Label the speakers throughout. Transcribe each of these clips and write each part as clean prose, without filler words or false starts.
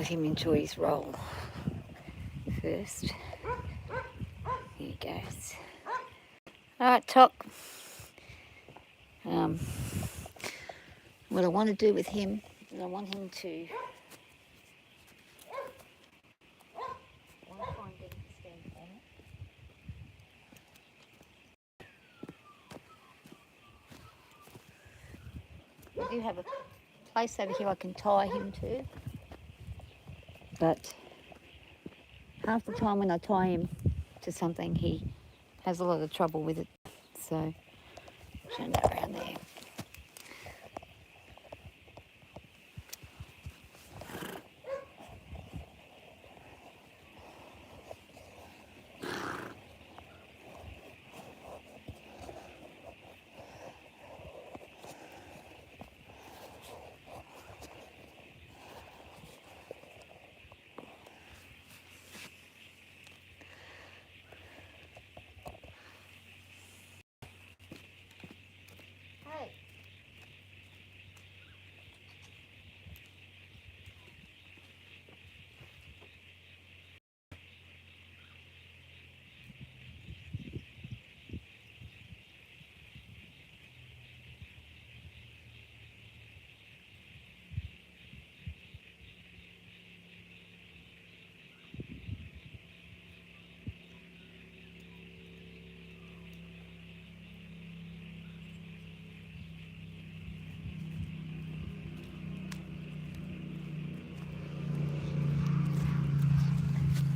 Speaker 1: let him enjoy his roll first. Here he goes. Alright, Tok. What I want to do with him is I want him to try and get him to stand for me. I do have a place over here I can tie him to, but half the time when I tie him to something he has a lot of trouble with it, so turn that around there.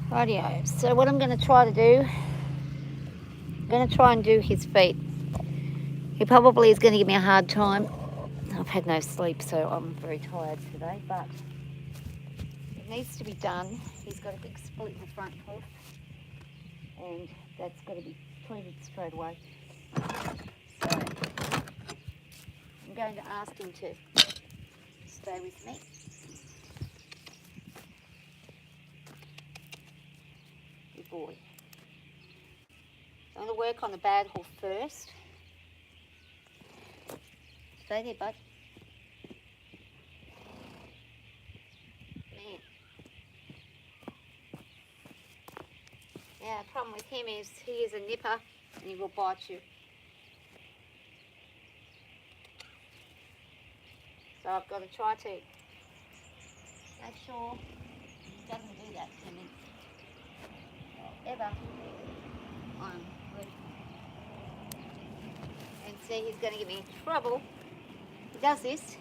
Speaker 1: Rightio, so what I'm going to try to do, I'm going to try and do his feet. He probably is going to give me a hard time. I've had no sleep, so I'm very tired today, but it needs to be done. He's got a big split in the front hoof, and that's got to be treated straight away. So I'm going to ask him to stay with me. Good boy. So I'm going to work on the bad hoof first. Stay there, bud. Man. Yeah, the problem with him is he is a nipper and he will bite you. So I've got to try to make sure he doesn't do that to me. Ever. I'm ready. And see, he's going to give me trouble. He does this.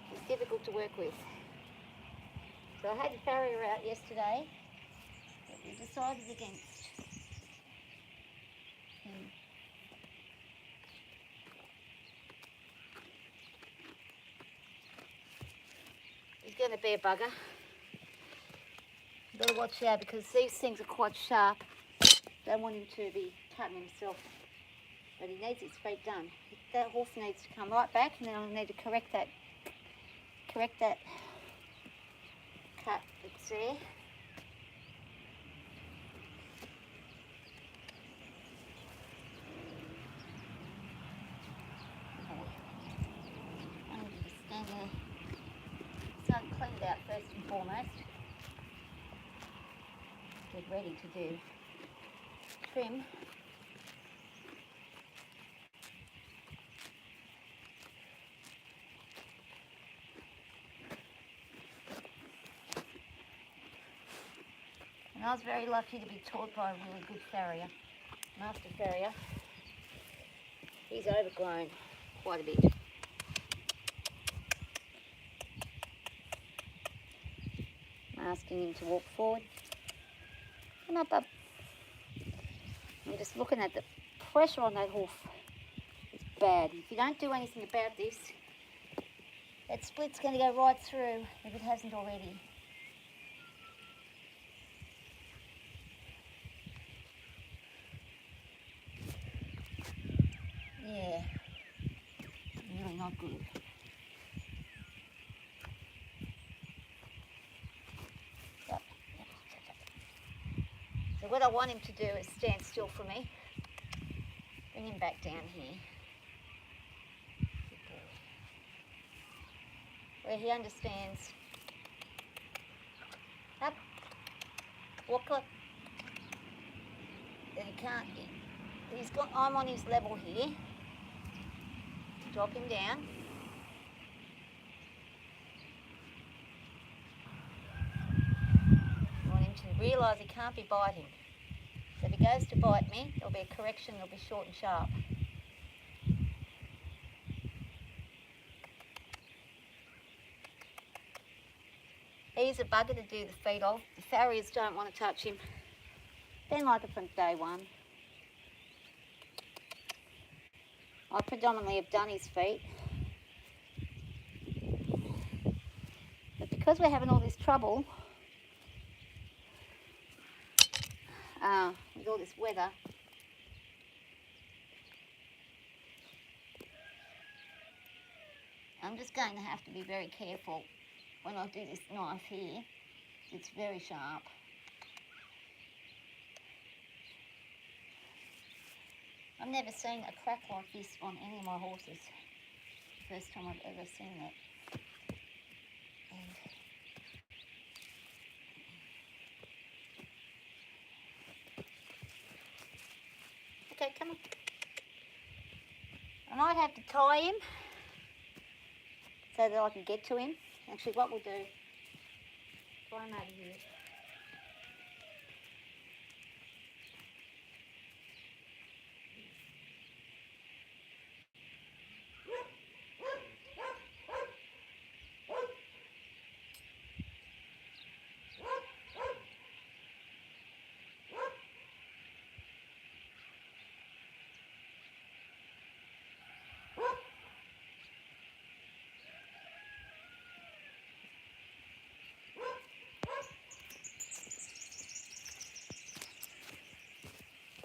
Speaker 1: He's difficult to work with. So I had the farrier out yesterday, but we decided against him. He's going to be a bugger. You've got to watch out because these things are quite sharp. Don't want him to be cutting himself. But he needs his feet done. That hoof needs to come right back, and then I'll need to correct that cut that's there. I need to stand there. So I'll clean it out first and foremost. Get ready to do trim. And I was very lucky to be taught by a really good farrier, master farrier. He's overgrown quite a bit. I'm asking him to walk forward. Come up, bub. I'm just looking at the pressure on that hoof. It's bad. If you don't do anything about this, that split's going to go right through if it hasn't already. Yeah, really not good. So what I want him to do is stand still for me. Bring him back down here. Where he understands Up. Walk up. Then he can't. He's got. I'm on his level here. Drop him down. I want him to realise he can't be biting. So if he goes to bite me, there'll be a correction. It'll be short and sharp. He's a bugger to do the feet of. The farriers don't want to touch him. Been like it from day one. I predominantly have done his feet. But because we're having all this trouble with all this weather, I'm just going to have to be very careful when I do this knife here. It's very sharp. I've never seen a crack like this on any of my horses. First time I've ever seen that. And okay, come on. I might have to tie him so that I can get to him. Actually, what we'll do, try him over here.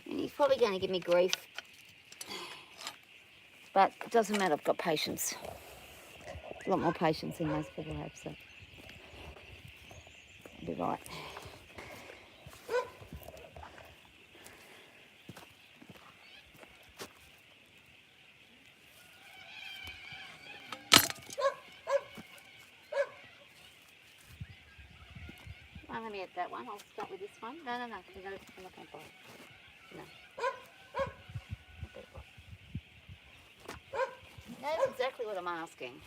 Speaker 1: And he's probably going to give me grief. But it doesn't matter, I've got patience. A lot more patience than most people have, so I'll be right. Well, let me get that one. I'll start with this one. No, I'm not going to bite. No. That's exactly what I'm asking.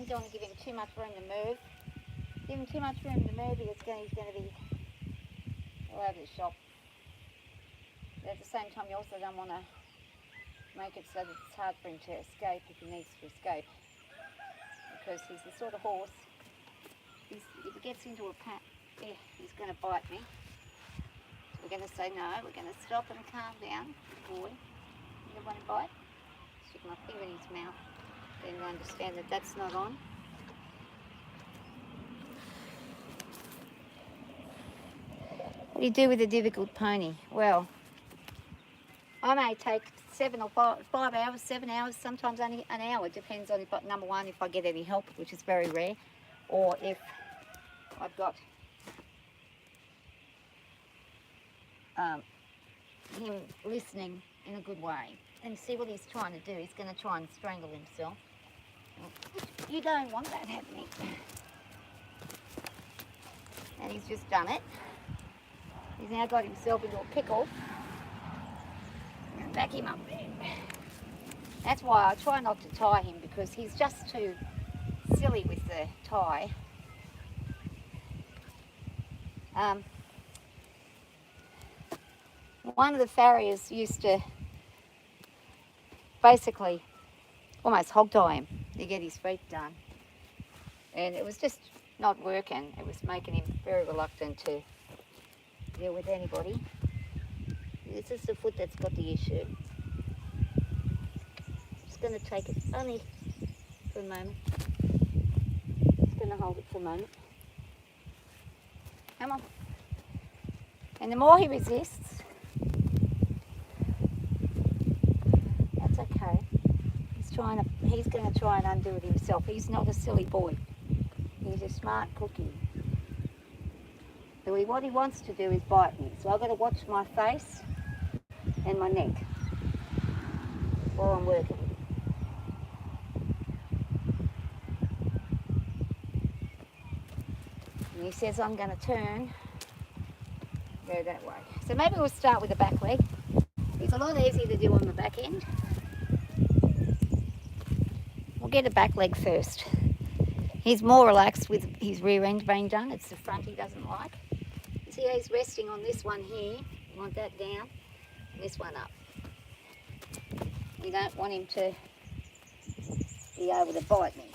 Speaker 1: Don't want to give him too much room to move. Give him too much room to move, he's going to be all over the shop. But at the same time, you also don't want to make it so that it's hard for him to escape if he needs to escape. Because he's the sort of horse, if he gets into a pat, he's going to bite me. So we're going to say no, we're going to stop and calm down. Good boy. You don't want to bite? Stick my finger in his mouth. Then you understand that that's not on. What do you do with a difficult pony? Well, I may take 7 or 5 hours, 7 hours, sometimes only an hour. It depends on, number one, if I get any help, which is very rare, or if I've got him listening in a good way. And you see what he's trying to do? He's going to try and strangle himself. You don't want that happening. And he's just done it. He's now got himself into a pickle. I'm going to back him up there. That's why I try not to tie him, because he's just too silly with the tie. One of the farriers used to basically almost hog tie him to get his feet done, and it was just not working. It was making him very reluctant to deal with anybody. This is the foot that's got the issue. Just going to take it only for a moment. going to hold it for a moment. Come on. And the more he resists, that's okay. He's going to try and undo it himself. He's not a silly boy. He's a smart cookie. So what he wants to do is bite me. So I've got to watch my face and my neck while I'm working. And he says I'm going to turn, go that way. So maybe we'll start with the back leg. It's a lot easier to do on the back end. We'll get a back leg first. He's more relaxed with his rear end being done. It's the front he doesn't like. See how he's resting on this one here. You want that down, this one up. You don't want him to be able to bite me.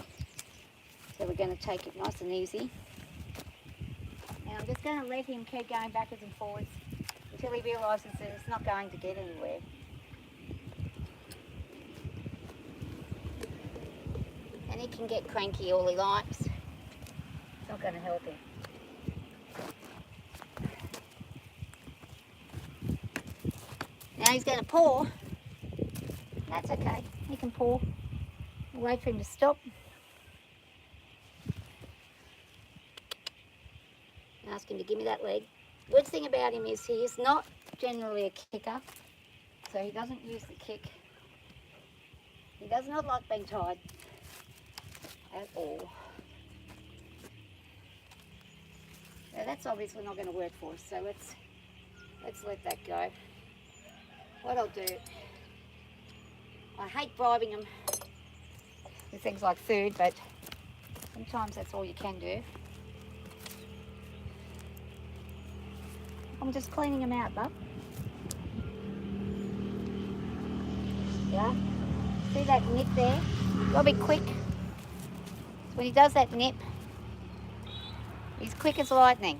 Speaker 1: So we're going to take it nice and easy. Now I'm just going to let him keep going backwards and forwards until he realises that it's not going to get anywhere. And he can get cranky all he likes. It's not going to help him. Now he's going to paw. That's okay. He can paw. We'll wait for him to stop. Ask him to give me that leg. Good thing about him is he is not generally a kicker, so he doesn't use the kick. He does not like being tied at all. Now that's obviously not going to work for us, so let's let that go. What I'll do, I hate bribing them with things like food, but sometimes that's all you can do. I'm just cleaning them out, bub. Yeah? See that nip there? Gotta be quick. So when he does that nip, he's quick as lightning.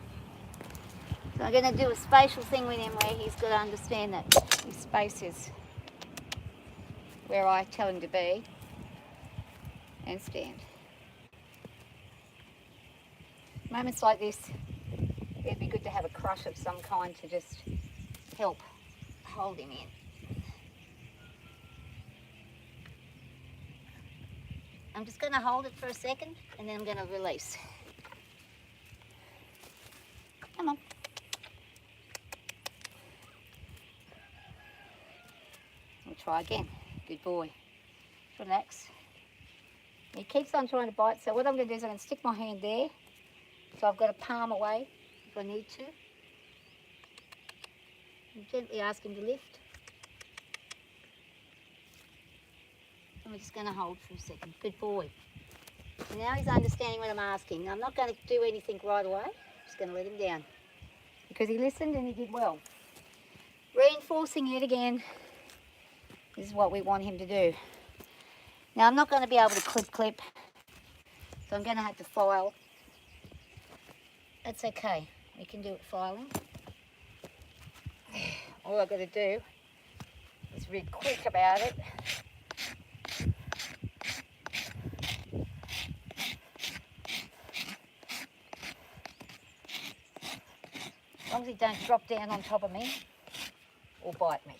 Speaker 1: So I'm going to do a spatial thing with him where he's got to understand that his space is where I tell him to be and stand. Moments like this, it'd be good to have a crush of some kind to just help hold him in. I'm just going to hold it for a second and then I'm going to release. Come on. We'll try again. Good boy. Relax. He keeps on trying to bite, so what I'm going to do is I'm going to stick my hand there. So I've got a palm away if I need to. And gently ask him to lift. And we're just going to hold for a second. Good boy. And now he's understanding what I'm asking. I'm not going to do anything right away. I'm just going to let him down. Because he listened and he did well. Reinforcing it again. This is what we want him to do. Now I'm not going to be able to clip, so I'm going to have to file. That's okay. We can do it filing. All I've got to do is be quick about it. As long as he don't drop down on top of me or bite me.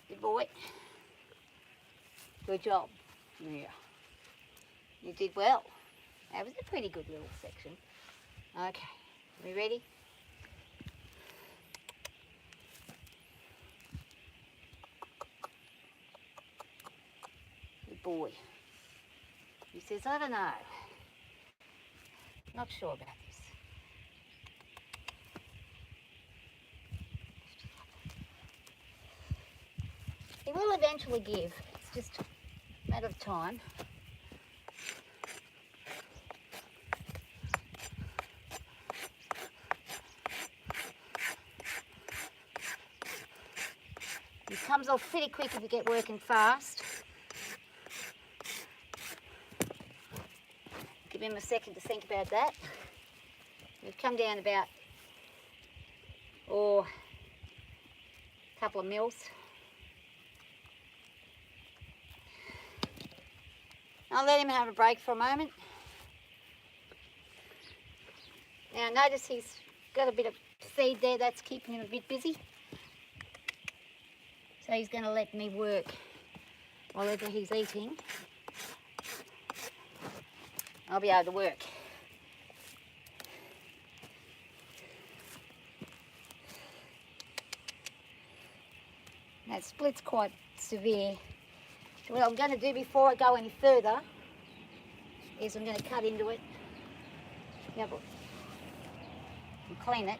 Speaker 1: Good boy. Good job. Yeah. You did well. That was a pretty good little section. Okay. We ready? Good boy. He says, I don't know. Not sure about this. He will eventually give. It's just a matter of time. He comes off pretty quick if you get working fast. Give him a second to think about that. We've come down about, a couple of mils. I'll let him have a break for a moment. Now notice he's got a bit of feed there, that's keeping him a bit busy. So he's going to let me work whatever he's eating. I'll be able to work. That split's quite severe. So what I'm going to do before I go any further is I'm going to cut into it and clean it.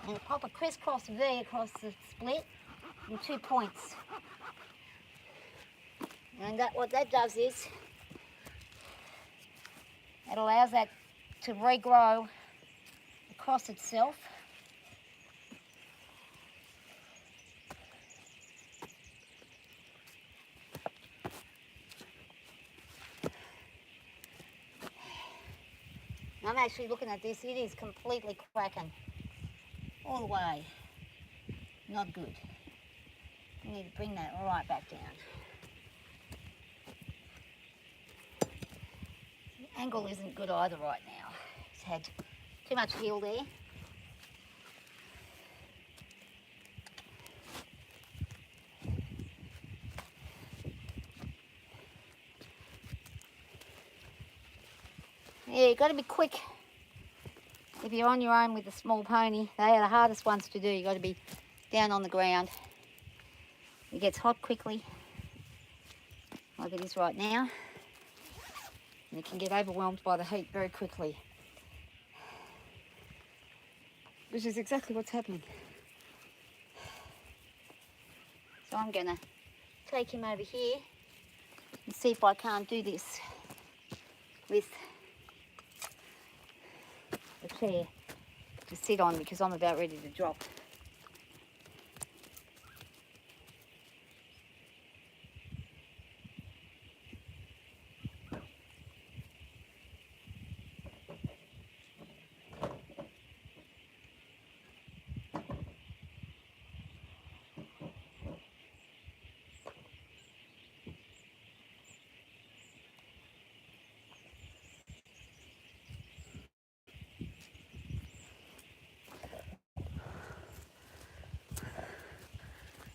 Speaker 1: And pop a crisscross V across the split in 2 points. And what that does is it allows that to regrow across itself. I'm actually looking at this, it is completely cracking all the way. Not good. We need to bring that right back down. The angle isn't good either right now. It's had too much heel there. Yeah, you've got to be quick. If you're on your own with a small pony, they are the hardest ones to do. You've got to be down on the ground. It gets hot quickly, like it is right now. And it can get overwhelmed by the heat very quickly. Which is exactly what's happening. So I'm going to take him over here and see if I can't do this with a chair to sit on because I'm about ready to drop.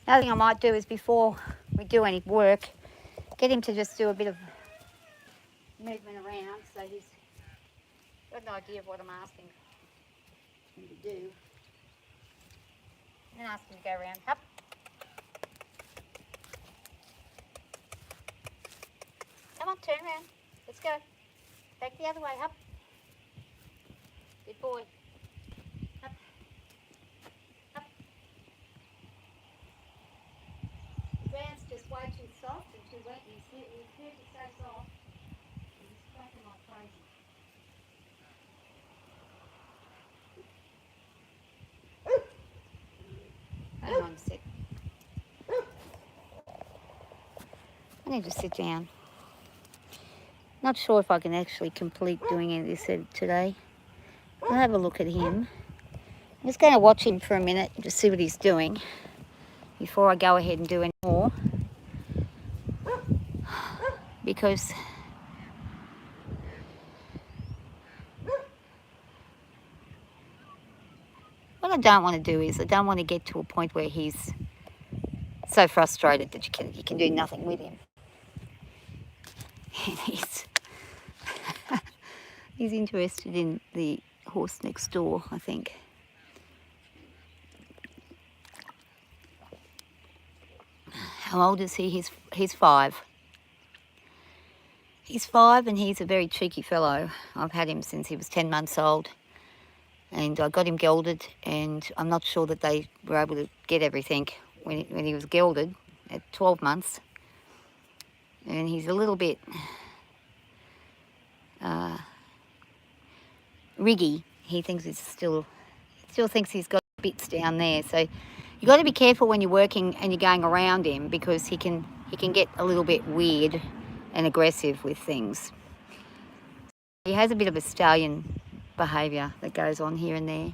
Speaker 1: Another thing I might do is before we do any work, get him to just do a bit of movement around so he's got an idea of what I'm asking him to do. And then ask him to go around. Up. Come on, turn around. Let's go. Back the other way. Up. Good boy. Up. Up. The ground's just way too soft and too wet. He's here to stay soft. He's cracking like crazy. Hang on a sec. I need to sit down. Not sure if I can actually complete doing any of this today. I'll have a look at him. I'm just going to watch him for a minute to see what he's doing before I go ahead and do any more. Because what I don't want to do is I don't want to get to a point where he's so frustrated that you can do nothing with him. And he's interested in the horse next door, I think. How old is he? He's 5. He's 5 and he's a very cheeky fellow. I've had him since he was 10 months old. And I got him gelded, and I'm not sure that they were able to get everything when he was gelded at 12 months. And he's a little bit riggy. He thinks he's still thinks he's got bits down there. So you got to be careful when you're working and you're going around him, because he can get a little bit weird and aggressive with things. He has a bit of a stallion behaviour that goes on here and there,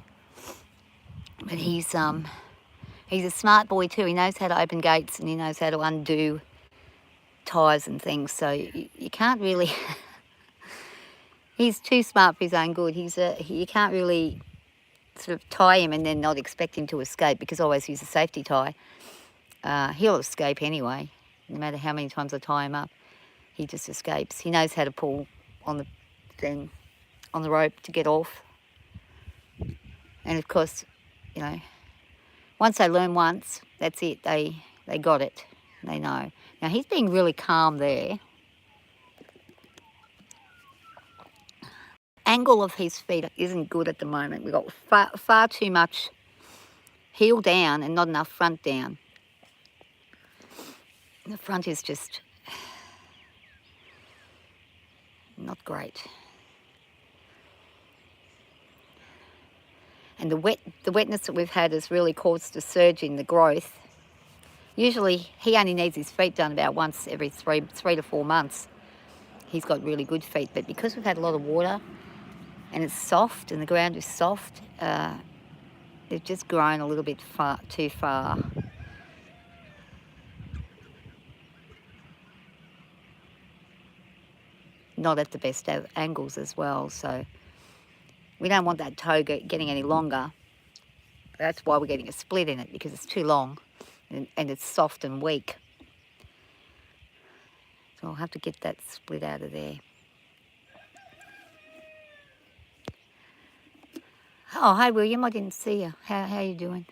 Speaker 1: but he's a smart boy too. He knows how to open gates and he knows how to undo ties and things, so you can't really... He's too smart for his own good. You can't really sort of tie him and then not expect him to escape, because I always use a safety tie. He'll escape anyway, no matter how many times I tie him up. He just escapes. He knows how to pull on the thing, on the rope to get off. And of course, you know, once they learn once, that's it. They got it. They know. Now he's being really calm there. Angle of his feet isn't good at the moment. We've got far too much heel down and not enough front down. The front is just not great. And the wetness that we've had has really caused a surge in the growth. Usually he only needs his feet done about once every three to 4 months. He's got really good feet, but because we've had a lot of water and it's soft and the ground is soft, they've just grown a little bit too far. Not at the best angles as well, so we don't want that toe getting any longer. That's why we're getting a split in it, because it's too long and it's soft and weak. So I'll have to get that split out of there. Oh, hi William, I didn't see you. How you doing?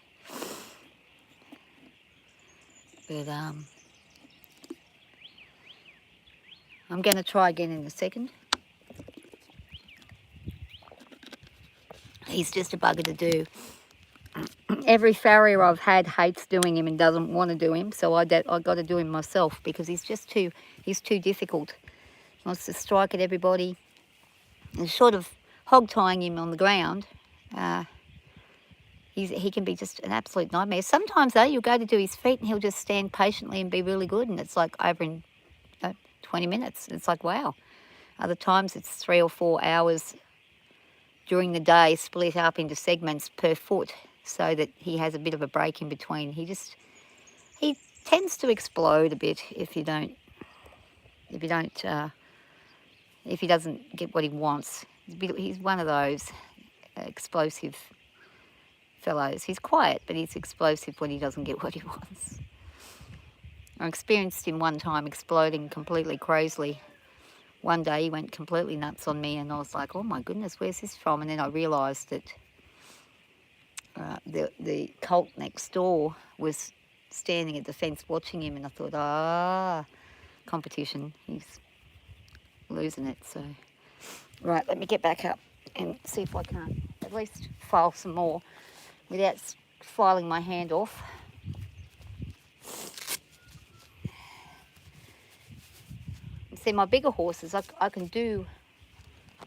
Speaker 1: But I'm going to try again in a second. He's just a bugger to do. Every farrier I've had hates doing him and doesn't want to do him, so I got to do him myself, because he's too difficult. He wants to strike at everybody. And short of hog tying him on the ground, he can be just an absolute nightmare. Sometimes though, you'll go to do his feet and he'll just stand patiently and be really good, and it's like over in 20 minutes. It's like, wow. Other times it's 3 or 4 hours during the day, split up into segments per foot, so that he has a bit of a break in between. He tends to explode a bit if he doesn't get what he wants. He's one of those explosive fellows. He's quiet, but he's explosive when he doesn't get what he wants. I experienced him one time exploding completely crazily. One day he went completely nuts on me, and I was like, oh my goodness, where's this from? And then I realised that the colt next door was standing at the fence watching him, and I thought, competition, he's losing it. So, right, let me get back up and see if I can at least file some more without filing my hand off. See, my bigger horses, I can do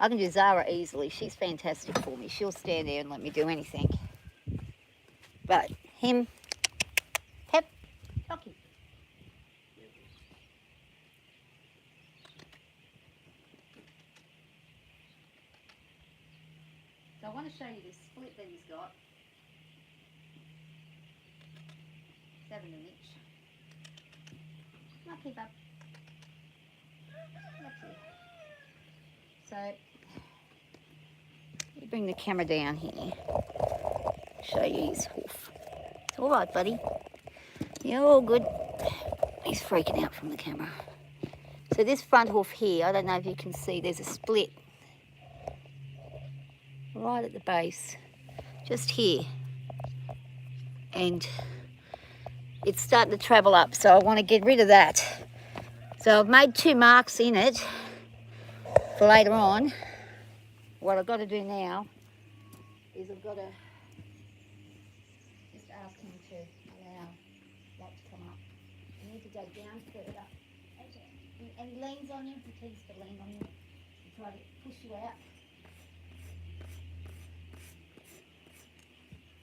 Speaker 1: Szara easily. She's fantastic for me. She'll stand there and let me do anything. But him, Pep, Toki. So I want to show you this split that he's got. 7 an inch. I'll keep up. So, you bring the camera down here. Show you his hoof. It's all right, buddy. You're all good. He's freaking out from the camera. So this front hoof here, I don't know if you can see, there's a split right at the base, just here. And it's starting to travel up, so I want to get rid of that. So I've made 2 marks in it for later on. What I've got to do now is I've got to just ask him to allow that to come up. You need to go down further. And he leans on you, he tends to lean on you and try to push you out.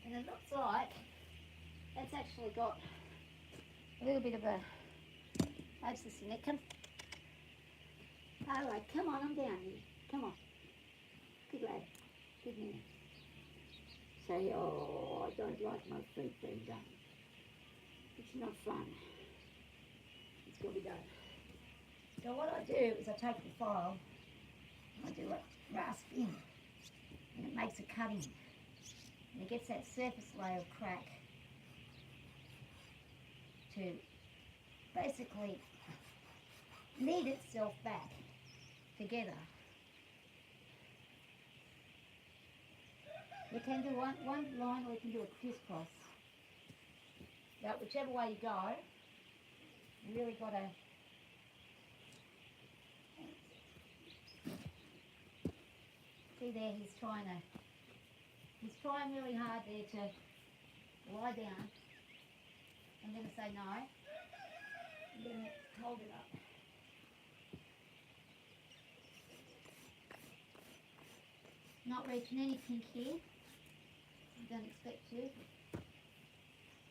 Speaker 1: And it looks like that's actually got a little bit of a... How's this neck? Come. All right, come on, I'm down here. Come on. Good lad. Good man. Say, oh, I don't like my feet being done. It's not fun. It's got to be done. So what I do is I take the file and I do a rasp in, and it makes a cutting, and it gets that surface layer of crack to basically knead itself back together. You can do one line or you can do a crisscross. But whichever way you go, you really got to see there. He's trying really hard there to lie down. I'm going to say no. I'm going to hold it up. Not reaching any kink here. I don't expect to.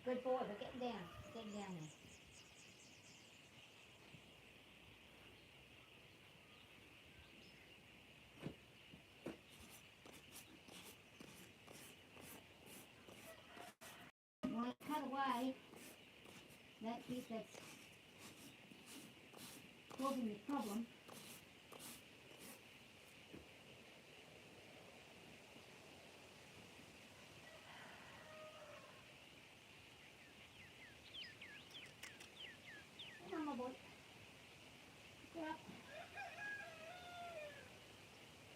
Speaker 1: Good boy, we're getting down. Getting down there. Well, let's cut away that bit that's causing the problem. Come on, my boy. Get up.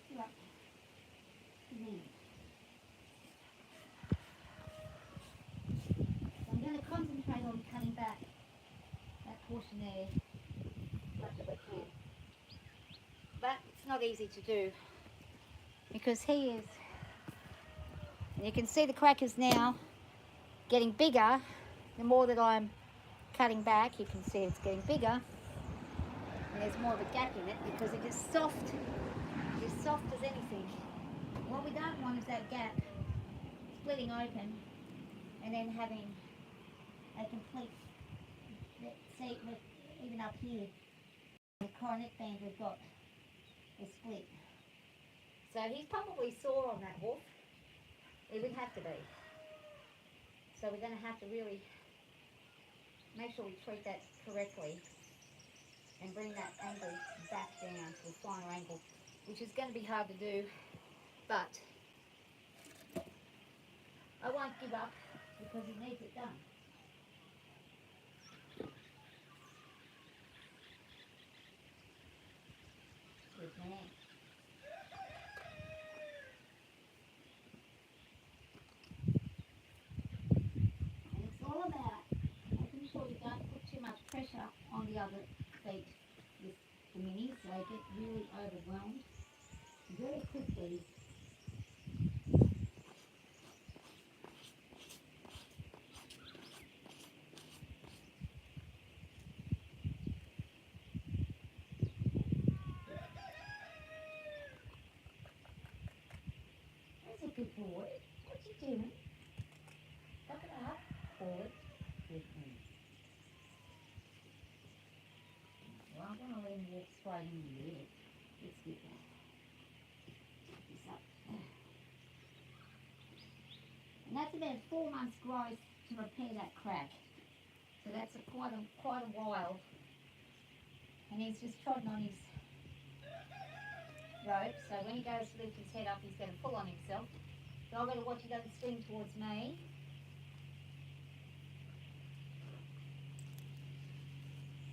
Speaker 1: Get up. There. So I'm going to concentrate on cutting back that portion there as much as I can. But it's not easy to do because he is, and you can see the crack is now getting bigger. The more that I'm cutting back, you can see it's getting bigger, and there's more of a gap in it because it is soft. It is soft as anything. What we don't want is that gap splitting open and then having a complete, see, even up here, the coronet band we've got is split. So he's probably sore on that hoof. It would have to be. So we're going to have to really make sure we treat that correctly and bring that angle back down to a finer angle, which is going to be hard to do, but I won't give up because he needs it done. Good man. And it's all about making sure you don't put too much pressure on the other feet with the mini, so they get really overwhelmed very quickly. That's a good boy. What you doing? Look it up. Forward. Good man. Well, I'm going to let him walk straight in the air. Let's get that. Check this up. And that's about 4 months growth to repair that crack. So that's quite a while. And he's just trodden on his rope. So when he goes to lift his head up, he's going to pull on himself. So I've got to watch he doesn't swing towards me.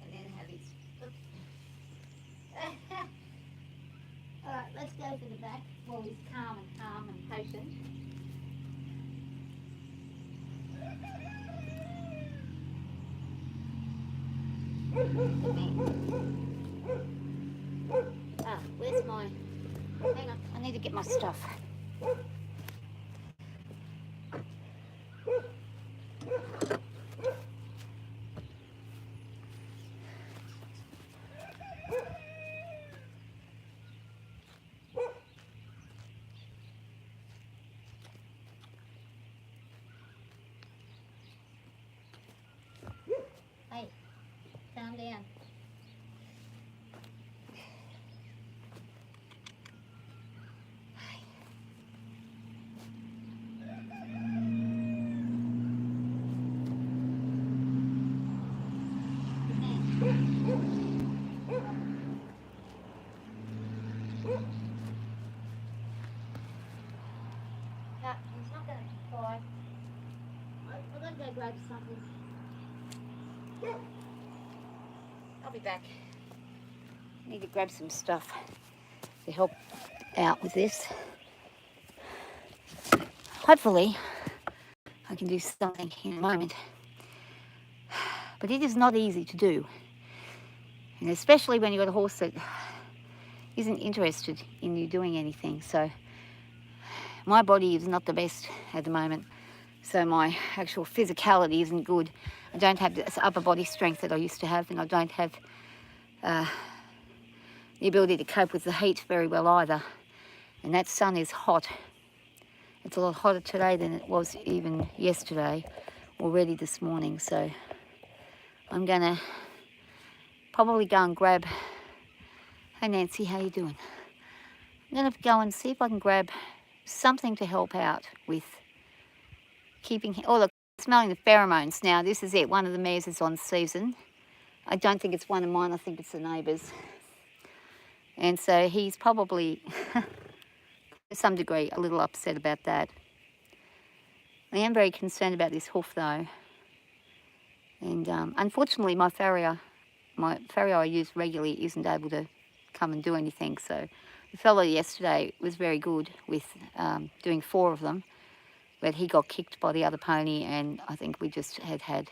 Speaker 1: And then have his... Alright, let's go for the back while he's calm and patient. Where's my... Hang on, I need to get my stuff. Hey, calm down. grab something. I'll be back. I need to grab some stuff to help out with this. Hopefully, I can do something in a moment. But it is not easy to do. And especially when you've got a horse that isn't interested in you doing anything. So my body is not the best at the moment. So my actual physicality isn't good. I don't have this upper body strength that I used to have, and I don't have the ability to cope with the heat very well either. And that sun is hot. It's a lot hotter today than it was even yesterday, already this morning. So I'm gonna probably go and grab, hey Nancy, how you doing? I'm gonna go and see if I can grab something to help out with keeping him. Oh look, smelling the pheromones now. This is it, one of the mares is on season. I don't think it's one of mine, I think it's the neighbour's. And so he's probably, to some degree, a little upset about that. I am very concerned about this hoof though. And unfortunately my farrier I use regularly isn't able to come and do anything. So the fellow yesterday was very good with doing 4 of them, but he got kicked by the other pony, and I think we just had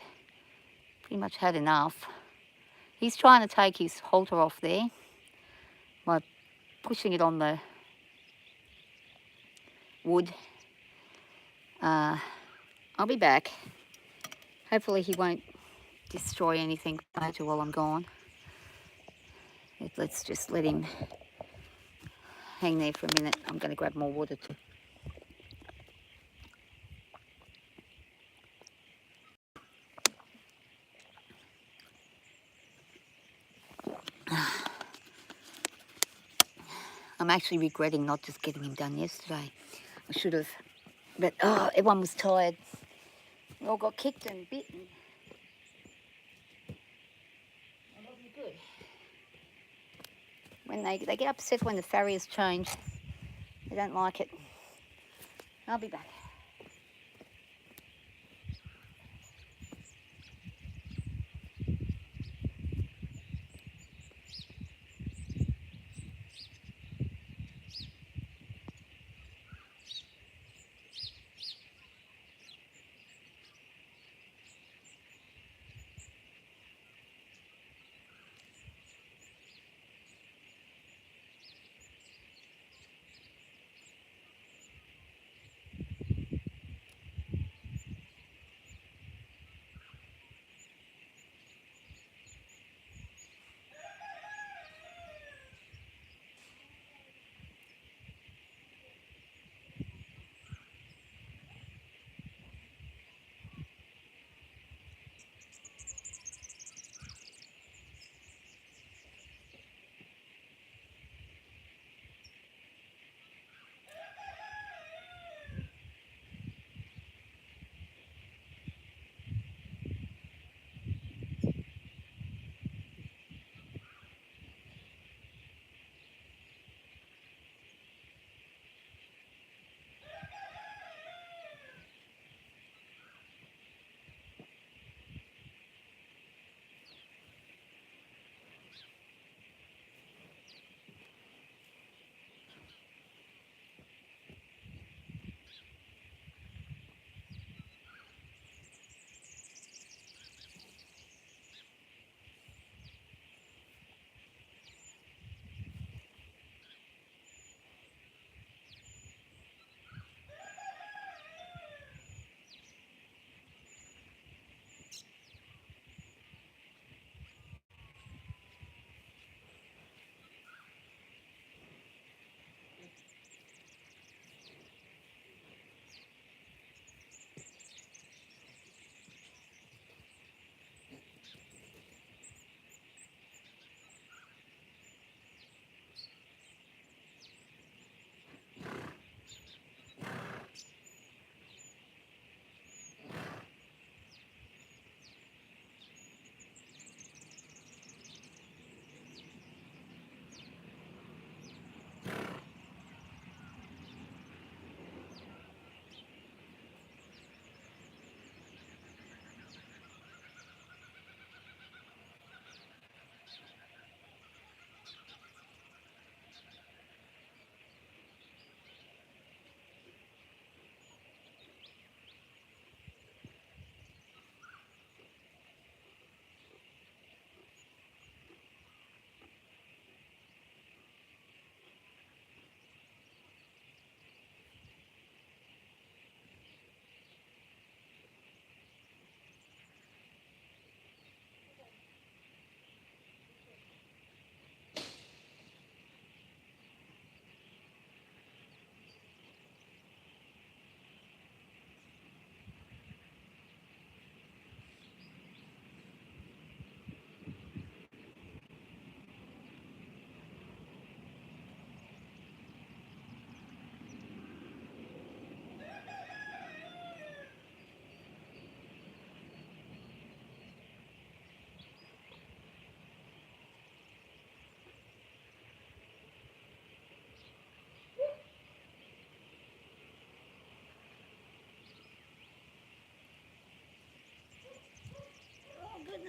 Speaker 1: pretty much had enough. He's trying to take his halter off there by pushing it on the wood. I'll be back. Hopefully he won't destroy anything major while I'm gone. Let's just let him hang there for a minute. I'm going to grab more water too. I'm actually regretting not just getting him done yesterday. I should have. But, everyone was tired. We all got kicked and bitten. It wasn't good. When they get upset when the farriers change. They don't like it. I'll be back.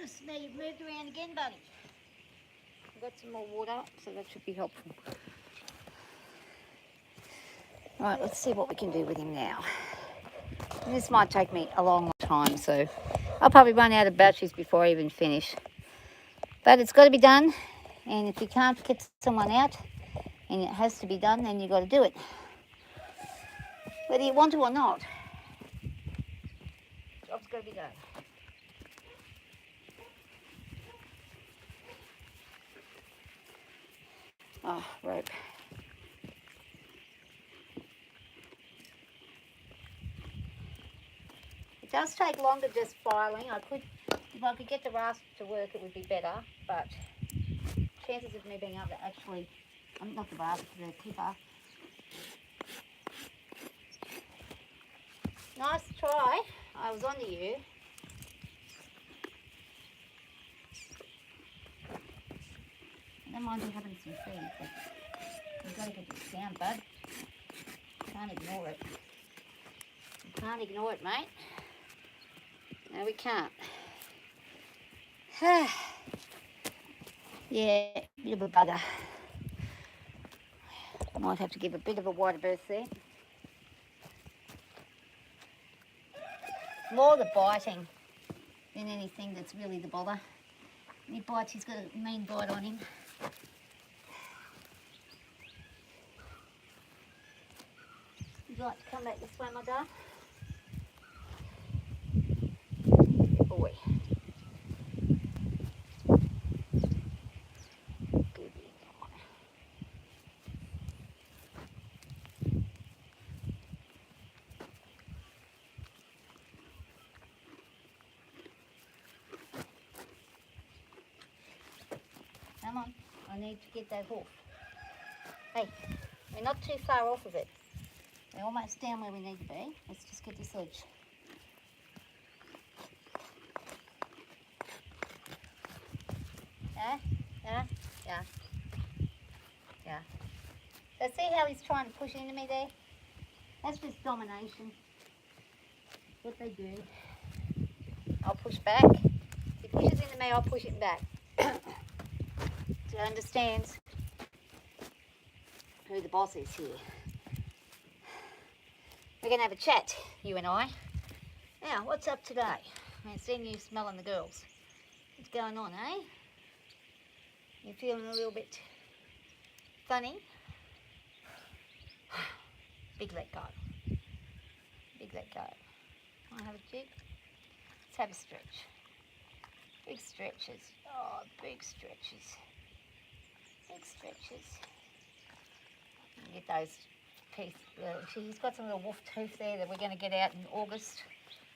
Speaker 1: goodness, now you've moved around again, buddy. I've got some more water, so that should be helpful. Right, let's see what we can do with him now. And this might take me a long time, so I'll probably run out of batteries before I even finish. But it's got to be done, and if you can't get someone out, and it has to be done, then you've got to do it. Whether you want to or not, job's got to be done. Oh, rope. It does take longer just filing. If I could get the rasp to work, it would be better, but chances of me being able to actually, not the rasp, the clipper. Nice try. I was onto you. I don't mind you having some feed, but you've got to get this down, bud. Can't ignore it. You can't ignore it, mate. No, we can't. Yeah, bit of a bugger. I might have to give a bit of a wider berth there. More the biting than anything that's really the bother. When he bites, he's got a mean bite on him. Would you like to come back this way, my darling? Good boy. Good boy. Come on, I need to get that hoof. Hey, we're not too far off of it. We're almost down where we need to be. Let's just get this edge. Yeah. So see how he's trying to push into me there? That's just domination. What they do. I'll push back. If he pushes into me, I'll push him back. So he understands who the boss is here. We're going to have a chat, you and I. Now, what's up today? I haven't seen you smelling the girls. What's going on, eh? You feeling a little bit funny? Big let go. Big let go. Want to have a jig? Let's have a stretch. Big stretches. Oh, big stretches. Big stretches. Get those teeth. He's got some little wolf teeth there that we're going to get out in August.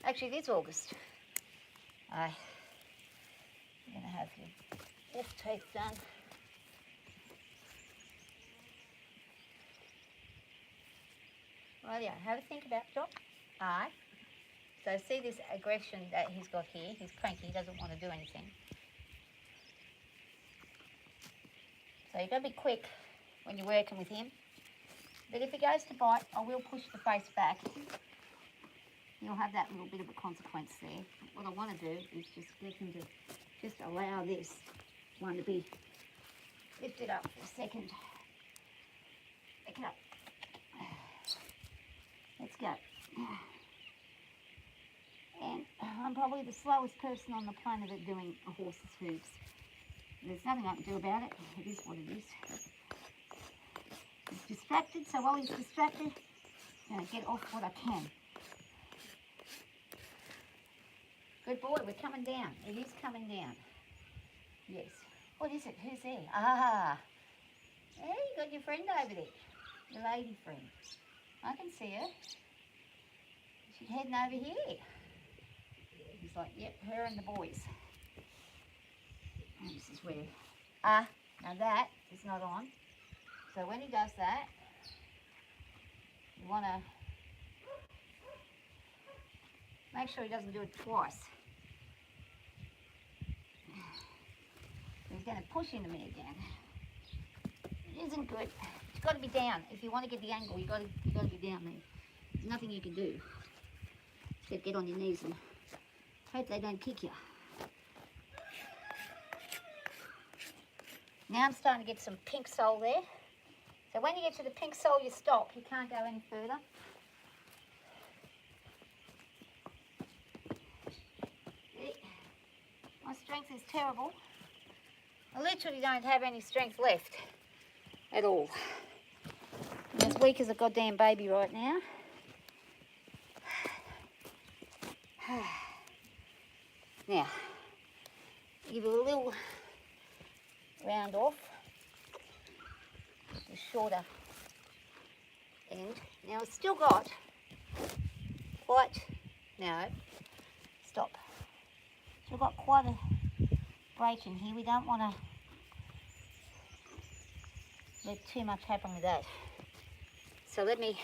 Speaker 1: Actually, it is August. You're going to have your wolf teeth done. Rightio, have a think about Doc. Aye. So see this aggression that he's got here. He's cranky, he doesn't want to do anything. So you've got to be quick when you're working with him. But if he goes to bite, I will push the face back. You'll have that little bit of a consequence there. What I want to do is just get him to just allow this one to be lifted up for a second. Pick it up. Let's go. And I'm probably the slowest person on the planet at doing a horse's hooves. There's nothing I can do about it. It is what it is. He's distracted, so while he's distracted, I'm going to get off what I can. Good boy, we're coming down. It is coming down. Yes. What is it? Who's there? Ah. Hey, you got your friend over there. Your lady friend. I can see her. She's heading over here. He's like, yep, her and the boys. And this is where, now that is not on. So when he does that, you want to make sure he doesn't do it twice. He's going to push into me again. It isn't good. It's got to be down. If you want to get the angle, you got to be down there. There's nothing you can do except get on your knees and hope they don't kick you. Now I'm starting to get some pink sole there. So when you get to the pink sole, you stop. You can't go any further. My strength is terrible. I literally don't have any strength left at all. I'm as weak as a goddamn baby right now. Now, give it a little round off the shorter end. Now it's still got quite, no, stop. Still got quite a break in here. We don't want to let too much happen with that. So let me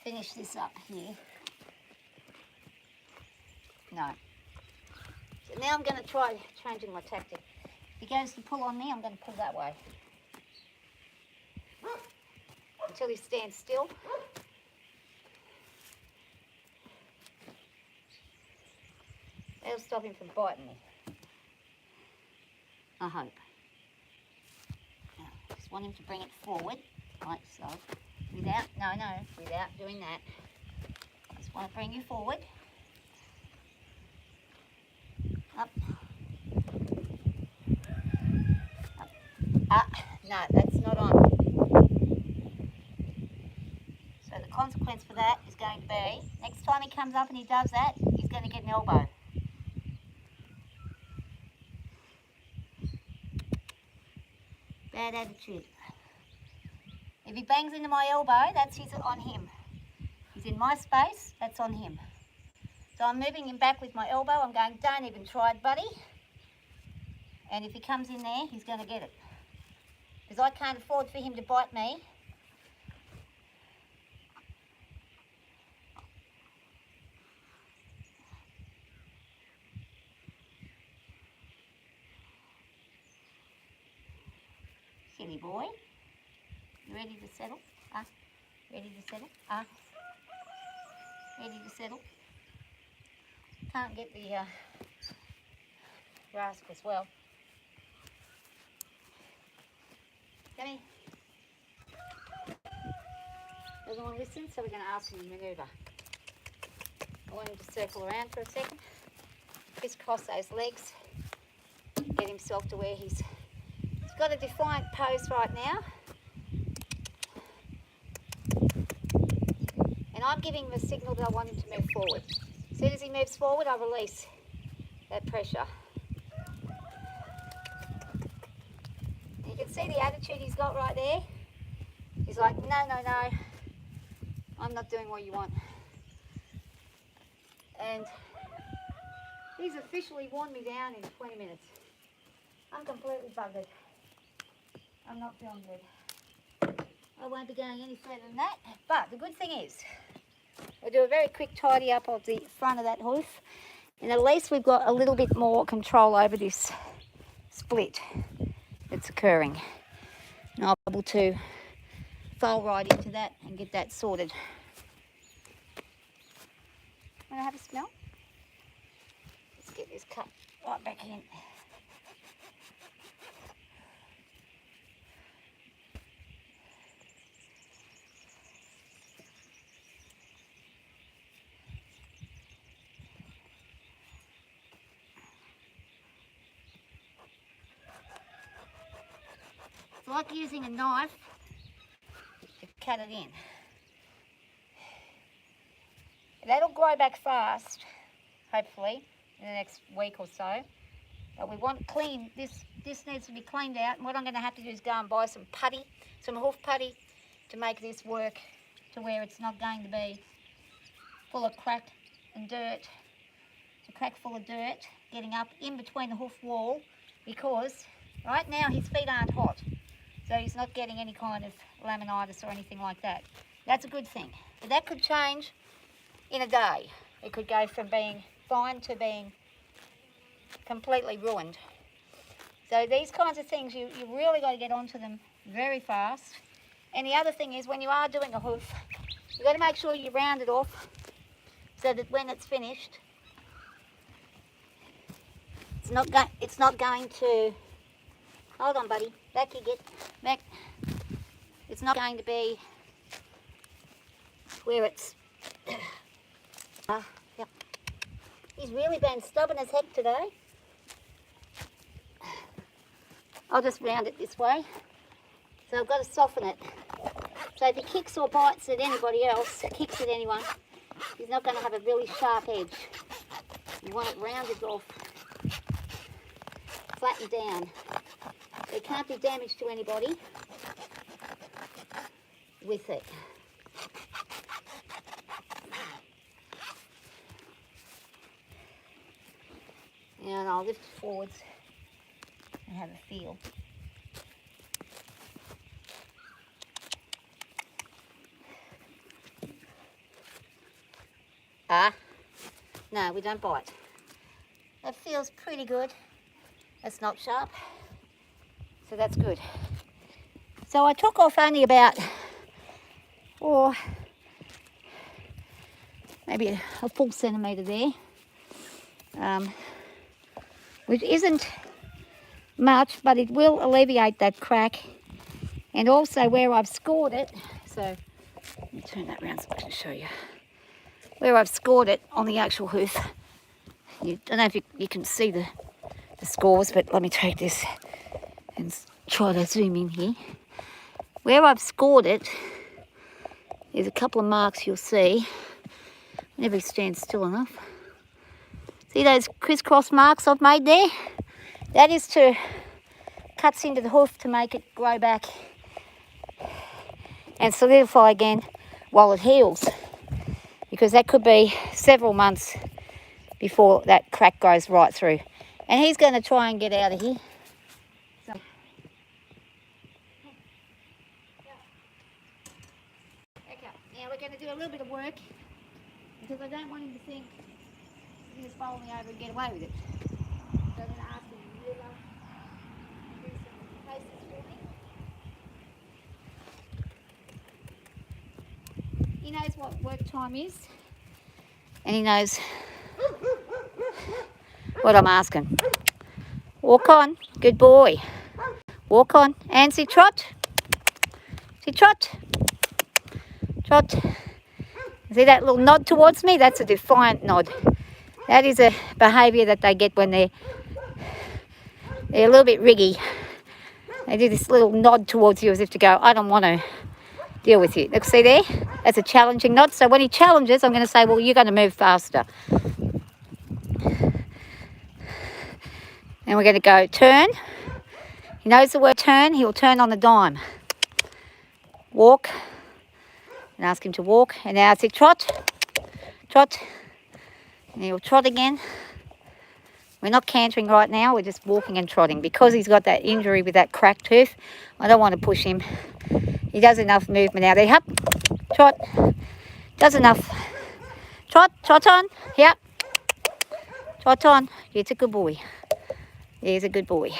Speaker 1: finish this up here. No. So now I'm going to try changing my tactic. If he goes to pull on me, I'm going to pull that way. Until he stands still. That'll stop him from biting me. I hope. Now, just want him to bring it forward, like so. Without doing that. Just want to bring you forward. Up. Up. Ah, no, that's not on. So the consequence for that is going to be, next time he comes up and he does that, he's going to get an elbow. Bad attitude. If he bangs into my elbow, that's on him. He's in my space, that's on him. So I'm moving him back with my elbow. I'm going, don't even try it, buddy. And if he comes in there, he's going to get it. Because I can't afford for him to bite me. Silly boy. You ready to settle? Ready to settle? Ready to settle? Can't get the rasp as well. Come here. Doesn't want to listen, so we're going to ask him to manoeuvre. I want him to circle around for a second. Crisscross those legs. Get himself to where he's got a defiant pose right now. And I'm giving him a signal that I want him to move forward. As soon as he moves forward, I release that pressure. And you can see the attitude he's got right there. He's like, no, I'm not doing what you want. And he's officially worn me down in 20 minutes. I'm completely buggered. I'm not feeling good. I won't be going any further than that. But the good thing is, we'll do a very quick tidy up of the front of that hoof. And at least we've got a little bit more control over this split that's occurring. And I'll be able to fold right into that and get that sorted. Want to have a smell? Let's get this cut right back in. It's like using a knife to cut it in. That'll grow back fast, hopefully, in the next week or so. But we want clean, this needs to be cleaned out. And what I'm going to have to do is go and buy some putty, some hoof putty, to make this work to where it's not going to be full of crack and dirt. It's a crack full of dirt getting up in between the hoof wall, because right now his feet aren't hot. So he's not getting any kind of laminitis or anything like that. That's a good thing. But that could change in a day. It could go from being fine to being completely ruined. So these kinds of things, you really got to get onto them very fast. And the other thing is, when you are doing a hoof, you've got to make sure you round it off so that when it's finished, it's not going to Hold on, buddy. Back you get. Back. It's not going to be where it's... Yep. He's really been stubborn as heck today. I'll just round it this way. So I've got to soften it. So if he kicks or bites at anybody else, kicks at anyone, he's not going to have a really sharp edge. You want it rounded off, flattened down. There can't be damage to anybody with it. And I'll lift it forwards and have a feel. No, we don't bite. That feels pretty good. That's not sharp, so that's good. So I took off only about, maybe a full centimetre there, which isn't much, but it will alleviate that crack. And also where I've scored it, so let me turn that around so I can show you. Where I've scored it on the actual hoof. I don't know if you can see the scores, but let me take this and try to zoom in here. Where I've scored it, there's a couple of marks you'll see whenever he stands still enough. See those crisscross marks I've made there? That is to cuts into the hoof to make it grow back and solidify again while it heals. Because that could be several months before that crack goes right through. And he's going to try and get out of here. So. Okay, now we're going to do a little bit of work because I don't want him to think he can just bowl me over and get away with it. So I'm going to ask him to do some places for me. He knows what work time is, and he knows what I'm asking. Walk on, good boy. Walk on, and see trot. See trot. Trot. See that little nod towards me? That's a defiant nod. That is a behaviour that they get when they're a little bit riggy. They do this little nod towards you as if to go, I don't want to deal with you. Look, see there? That's a challenging nod. So when he challenges, I'm going to say, well, you're going to move faster. And we're going to go turn. He knows the word turn. He'll turn on the dime. Walk. And ask him to walk. And now see trot. Trot. And he'll trot again. We're not cantering right now. We're just walking and trotting. Because he's got that injury with that cracked hoof, I don't want to push him. He does enough movement out there. Hup. Trot. Does enough. Trot. Trot on. Yep. Trot on. It's a good boy. He's a good boy.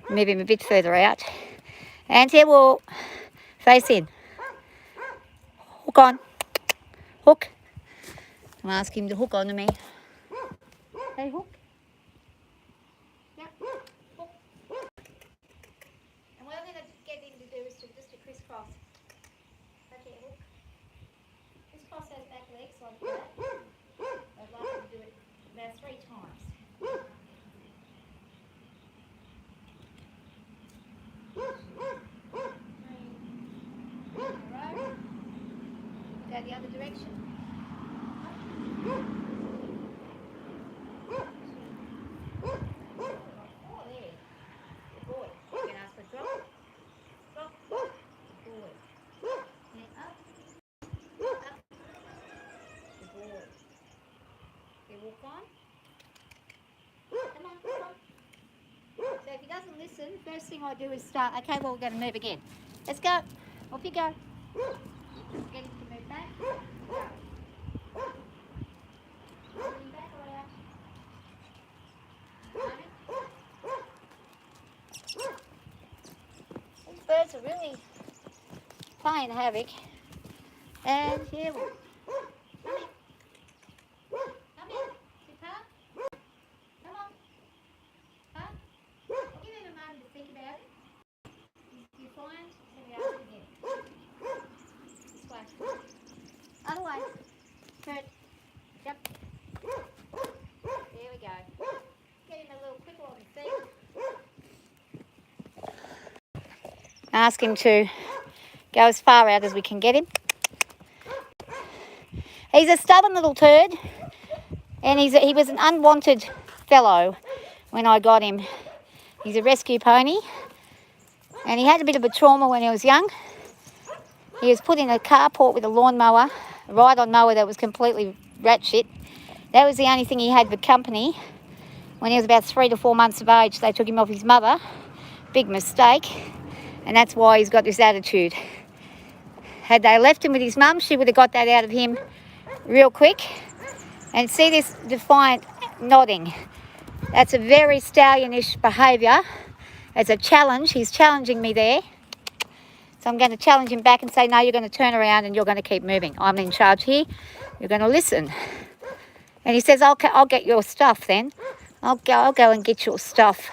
Speaker 1: Move him a bit further out. And here we'll face in. Hook on. Hook. I'm asking him to hook onto me. Hey, hook. Yep. Hook. And what I'm going to get him to do is just to crisscross. Okay, hook. Crisscross those back legs like that. I'd like him to do it about 3 times. Go the other direction. Oh, there. Good boy. You can ask for a drop. Drop. Good boy. And up. Up. Good boy. Okay, walk on. Come on, come on. So if he doesn't listen, first thing I do is start, okay, well, we're going to move again. Let's go. Off you go. Get him to move back. Go. Move him back or out. These birds are really playing havoc. And here we go. Come here. Come here. Sit down. Come on. Huh? Ask him to go as far out as we can get him. He's a stubborn little turd, and he was an unwanted fellow when I got him. He's a rescue pony, and he had a bit of a trauma when he was young. He was put in a carport with a lawnmower, a ride-on mower that was completely rat shit. That was the only thing he had for company. When he was about 3 to 4 months of age, they took him off his mother. Big mistake, and that's why he's got this attitude. Had they left him with his mum, she would have got that out of him real quick. And see this defiant nodding? That's a very stallionish behaviour. It's a challenge. He's challenging me there. So I'm going to challenge him back and say, no, you're going to turn around and you're going to keep moving. I'm in charge here. You're going to listen. And he says, I'll get your stuff then. I'll go and get your stuff.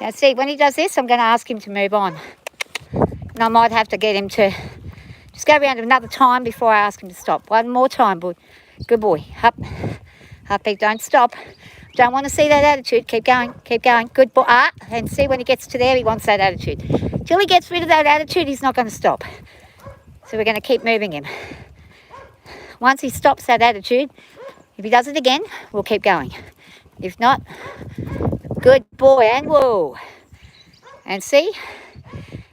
Speaker 1: Now see, when he does this, I'm going to ask him to move on. And I might have to get him to just go around another time before I ask him to stop. One more time, boy. Good boy. Up. Up, don't stop. Don't want to see that attitude. Keep going. Keep going. Good boy. And see, when he gets to there, he wants that attitude. Till he gets rid of that attitude, he's not going to stop. So we're going to keep moving him. Once he stops that attitude, if he does it again, we'll keep going. If not, good boy, and whoa. And see,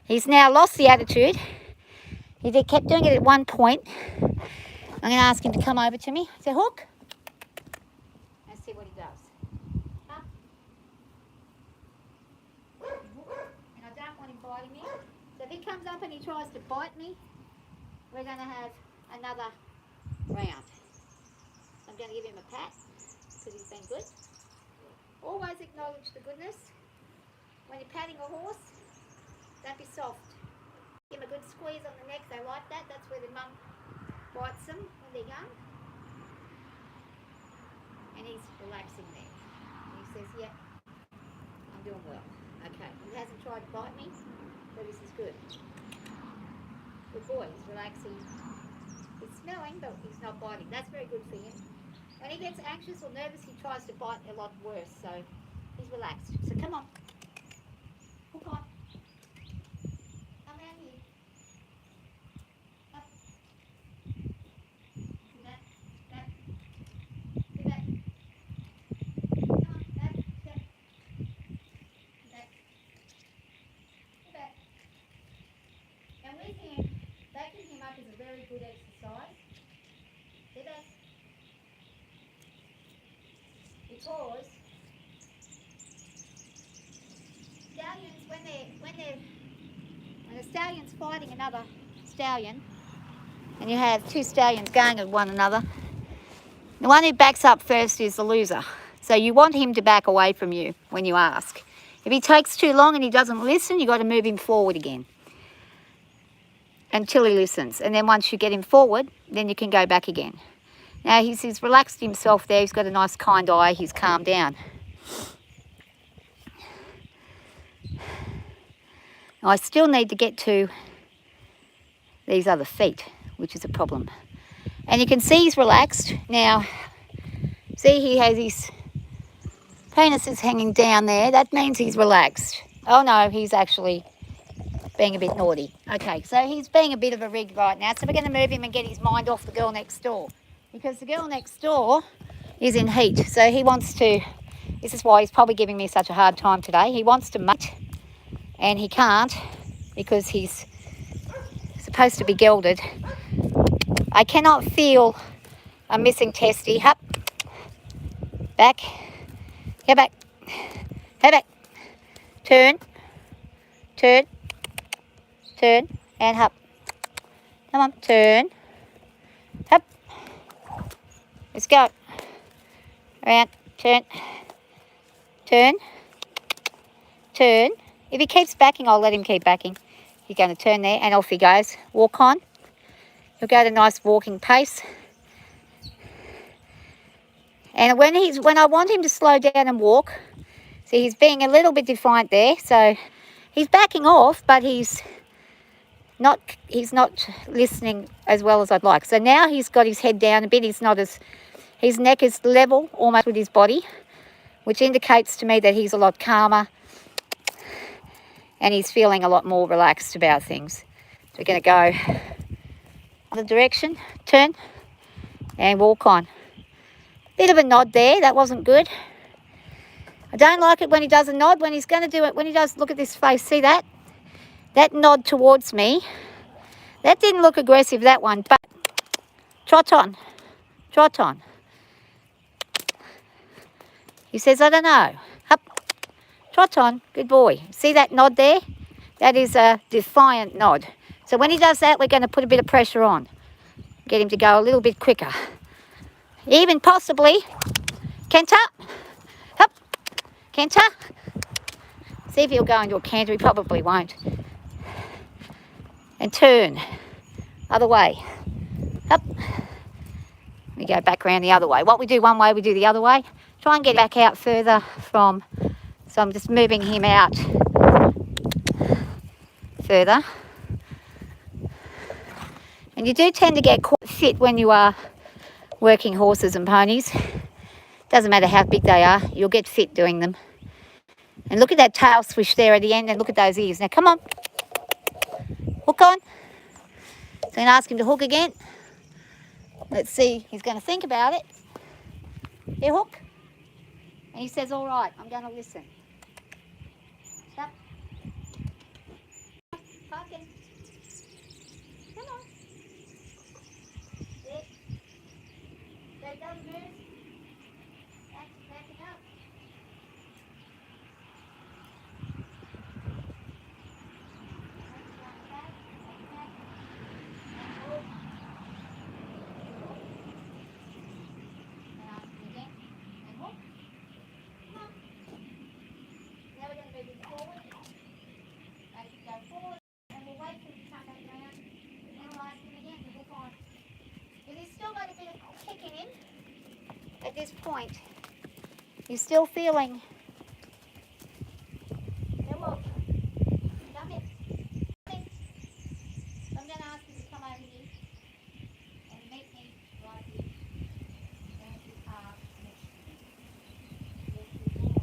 Speaker 1: he's now lost the attitude. He kept doing it at one point. I'm going to ask him to come over to me. Say, Hook. Let's see what he does. Up. And I don't want him biting me. So if he comes up and he tries to bite me, we're going to have another round. I'm going to give him a pat because he's been good. Always acknowledge the goodness. When you're patting a horse, don't be soft. Give him a good squeeze on the neck. They like that. That's where the mum bites them when they're young. And he's relaxing there. And he says, yeah, I'm doing well. Okay, he hasn't tried to bite me, so this is good. Good boy, he's relaxing. He's smelling, but he's not biting. That's very good for him. When he gets anxious or nervous, he tries to bite a lot worse, so he's relaxed. So come on. Hook on. Come down here. Up. Do that. Back. Do that. Come on. Back. Step. Back. Do that. And with him, backing him up is a very good exercise. Do that. Because stallions, when a stallion's fighting another stallion, and you have two stallions going at one another, the one who backs up first is the loser. So you want him to back away from you when you ask. If he takes too long and he doesn't listen, you've got to move him forward again until he listens. And then once you get him forward, then you can go back again. Now he's relaxed himself there. He's got a nice kind eye. He's calmed down. Now I still need to get to these other feet, which is a problem. And you can see he's relaxed. Now, see he has his penis is hanging down there. That means he's relaxed. Oh no, he's actually being a bit naughty. Okay, so he's being a bit of a rig right now. So we're going to move him and get his mind off the girl next door. Because the girl next door is in heat. So he wants to, this is why he's probably giving me such a hard time today. He wants to mate and he can't because he's supposed to be gelded. I cannot feel a missing testy. Hup. Back. Go back. Go back. Turn. Turn. Turn. And hup. Come on. Turn. Hup. Let's go. Around. Turn. Turn. Turn. If he keeps backing, I'll let him keep backing. He's going to turn there and off he goes. Walk on. He'll go at a nice walking pace. And when I want him to slow down and walk, see he's being a little bit defiant there. So he's backing off, but he's not listening as well as I'd like. So now he's got his head down a bit. His neck is level almost with his body, which indicates to me that he's a lot calmer. and he's feeling a lot more relaxed about things. So we're going to go the direction, turn, and walk on. Bit of a nod there, that wasn't good. I don't like it when he does a nod, when he's going to do it, when he does, look at this face, see that? That nod towards me, that didn't look aggressive, that one, but trot on, trot on. He says, I don't know. Up, trot on, good boy. See that nod there? That is a defiant nod. So when he does that, we're going to put a bit of pressure on. Get him to go a little bit quicker. Even possibly, canter, up, canter. See if he'll go into a canter, he probably won't. And turn, other way, up. We go back around the other way. What we do one way, we do the other way. Try and get back out further from, so I'm just moving him out further. And you do tend to get quite fit when you are working horses and ponies. Doesn't matter how big they are, you'll get fit doing them. And look at that tail swish there at the end, and look at those ears. Now come on, hook on. So I'm going to ask him to hook again. Let's see, he's going to think about it. Here, hook. And he says, all right, I'm going to listen. Stop. Parking. Come on. There. So it doesn't move. Backing up. At this point, you're still feeling. Come on. Come in. Come in. So I'm going to ask you to come over here and meet me right here. And you are next to me. Yes, good boy.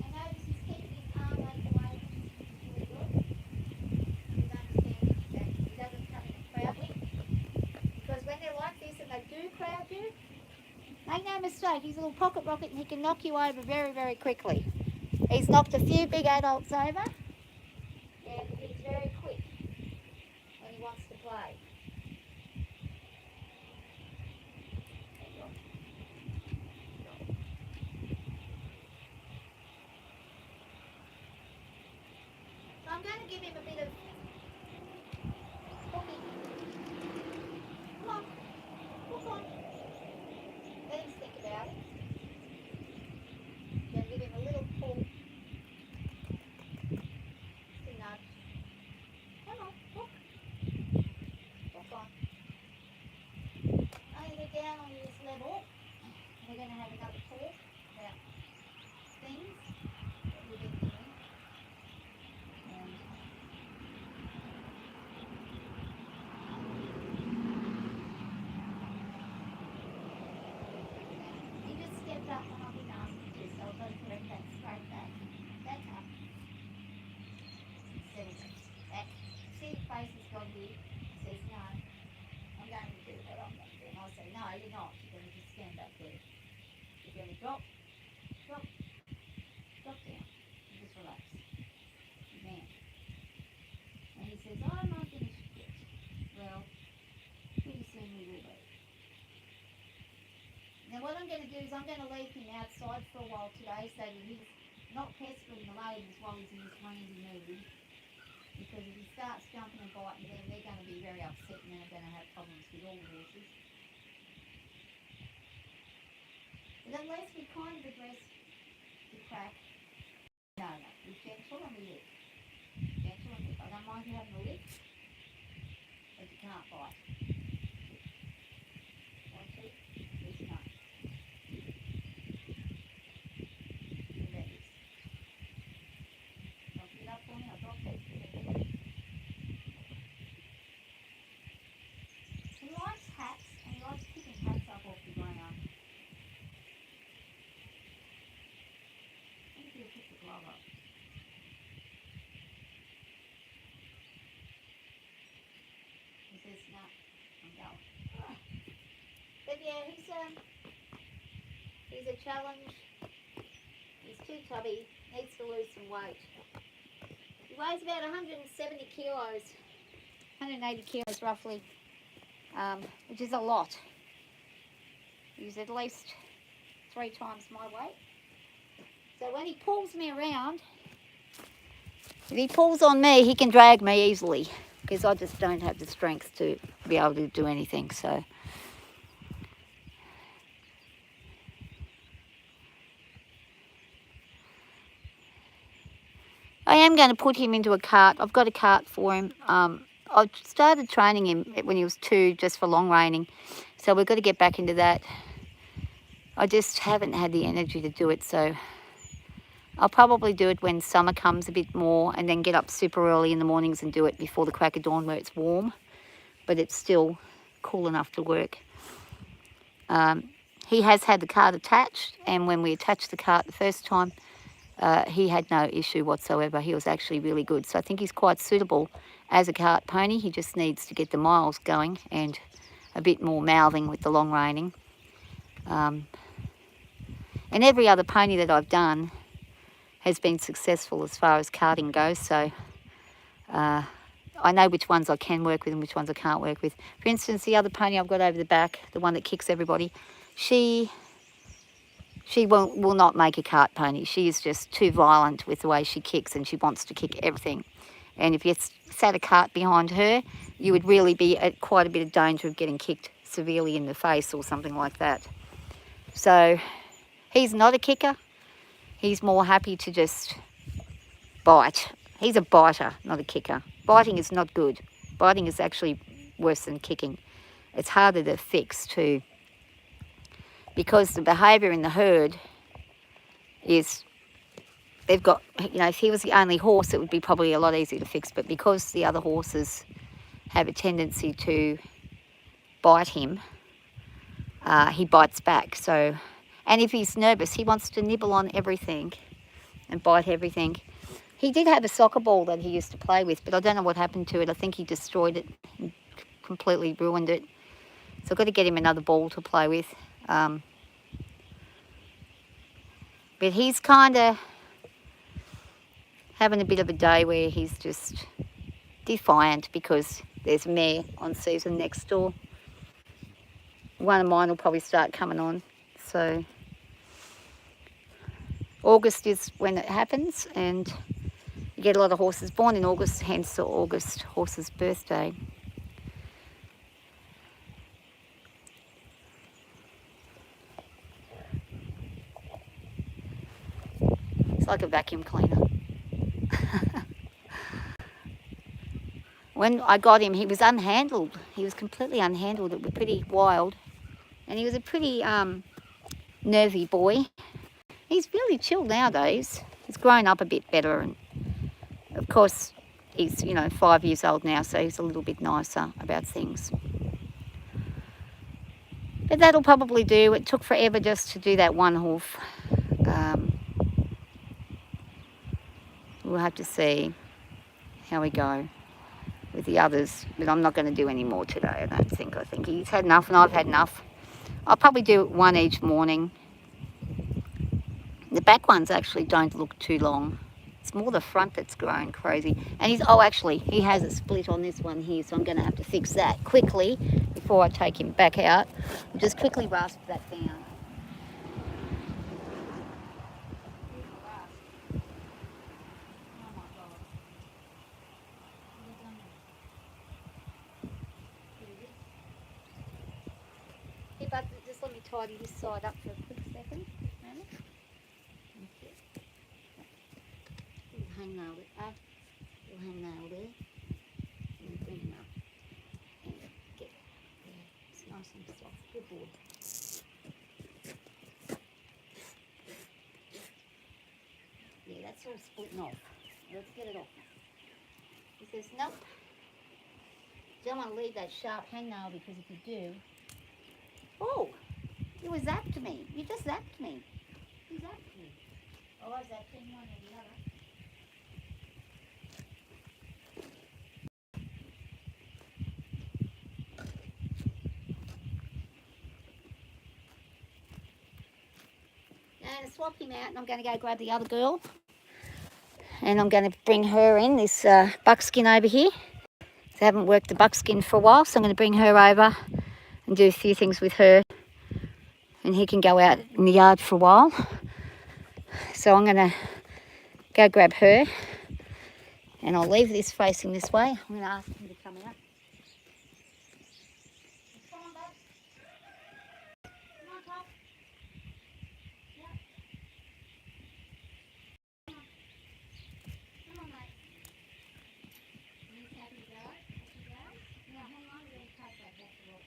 Speaker 1: And notice he's keeping his arm length away. Really good. He's understanding that he doesn't come in proudly. Because when they're like this and they do crowd you, make no mistake, he's a little pocket rocket and he can knock you over very, very quickly. He's knocked a few big adults over, and he's very quick when he wants to play. So I'm going to give him a bit of hooking. Come on, hook on. Let him think about it. Then give him a little pull. Just a nudge. Come on, hook. Hook on. I'm going to go down on this level. We're going to have another talk about things that we've been doing. Up and I'll be down to so I'll go correct that straight back. Back up. Back. See the face has gone here. He says, no, I'm going to do what I'm going to do. And I'll say, no, you're not. You're going to just stand up there. You're going to drop, drop, drop down. And just relax. Man. And he says, oh, I'm not finished yet. Well, pretty soon we will be. Now what I'm going to do is I'm going to leave him outside for a while today so that he's not pestering the ladies while he's in this randy mood. Because if he starts jumping and biting them, they're going to be very upset and then they're going to have problems with all the horses. But at least we kind of addressed the crack. No, we're gentle on the lip. Gentle on the lip. I don't mind you having a lip, but you can't bite. Want to? Listen up. He likes hats and he likes picking hats up off the ground. I think he'll pick the glove up. nut. I'm going. But yeah, he's a challenge. He's too tubby, needs to lose some weight. He weighs about 170 kilos, 180 kilos roughly, which is a lot. He's at least 3 times my weight. So when he pulls me around, if he pulls on me, he can drag me easily because I just don't have the strength to be able to do anything. So I am going to put him into a cart. I've got a cart for him. I started training him when he was 2 just for long reining. So we've got to get back into that. I just haven't had the energy to do it. So I'll probably do it when summer comes a bit more and then get up super early in the mornings and do it before the crack of dawn where it's warm. But it's still cool enough to work. He has had the cart attached, and when we attached the cart the first time, he had no issue whatsoever. He was actually really good. So I think he's quite suitable as a cart pony. He just needs to get the miles going and a bit more mouthing with the long reining. And every other pony that I've done has been successful as far as carting goes. So I know which ones I can work with and which ones I can't work with. For instance, the other pony I've got over the back, the one that kicks everybody, she will not make a cart pony. She is just too violent with the way she kicks, and she wants to kick everything. And if you sat a cart behind her, you would really be at quite a bit of danger of getting kicked severely in the face or something like that. So he's not a kicker. He's more happy to just bite. He's a biter, not a kicker. Biting is not good. Biting is actually worse than kicking. It's harder to fix too, because the behaviour in the herd is, they've got, if he was the only horse, it would be probably a lot easier to fix. But because the other horses have a tendency to bite him, he bites back. So, and if he's nervous, he wants to nibble on everything and bite everything. He did have a soccer ball that he used to play with, but I don't know what happened to it. I think he destroyed it, and completely ruined it. So I've got to get him another ball to play with. But he's kind of having a bit of a day where he's just defiant because there's a mare on season next door. One of mine will probably start coming on. So August is when it happens, and you get a lot of horses born in August, hence the August horse's birthday. It's like a vacuum cleaner. When I got him, he was unhandled. He was completely unhandled. It was pretty wild. And he was a pretty nervy boy. He's really chilled nowadays. He's grown up a bit better. And of course, he's, 5 years old now, so he's a little bit nicer about things. But that'll probably do. It took forever just to do that one hoof. We'll have to see how we go with the others, but I'm not going to do any more today, I don't think. I think he's had enough and I've had enough. I'll probably do one each morning. The back ones actually don't look too long. It's more the front that's growing crazy. And he has a split on this one here, so I'm going to have to fix that quickly before I take him back out. I'll just quickly rasp that down. But just let me tidy this side up for a quick second. Little hangnail there. And bring him up. And get there. It's nice and soft. Good boy. Yeah, that's all splitting off. Let's get it off. He says, nope. Don't want to leave that sharp hangnail, because if you do, oh, you zapped me. You just zapped me. You zapped me. Oh, I zapped him one or the other. swap him out and I'm going to go grab the other girl. And I'm going to bring her in, this buckskin over here. I haven't worked the buckskin for a while, so I'm going to bring her over and do a few things with her. And he can go out in the yard for a while. So I'm going to go grab her. And I'll leave this facing this way. I'm going to ask him to come out. Come on, bud. Come on, Top. Yeah. Come on, mate. He's happy to go. Happy to go. Now, hang on. We're going to take that back to work.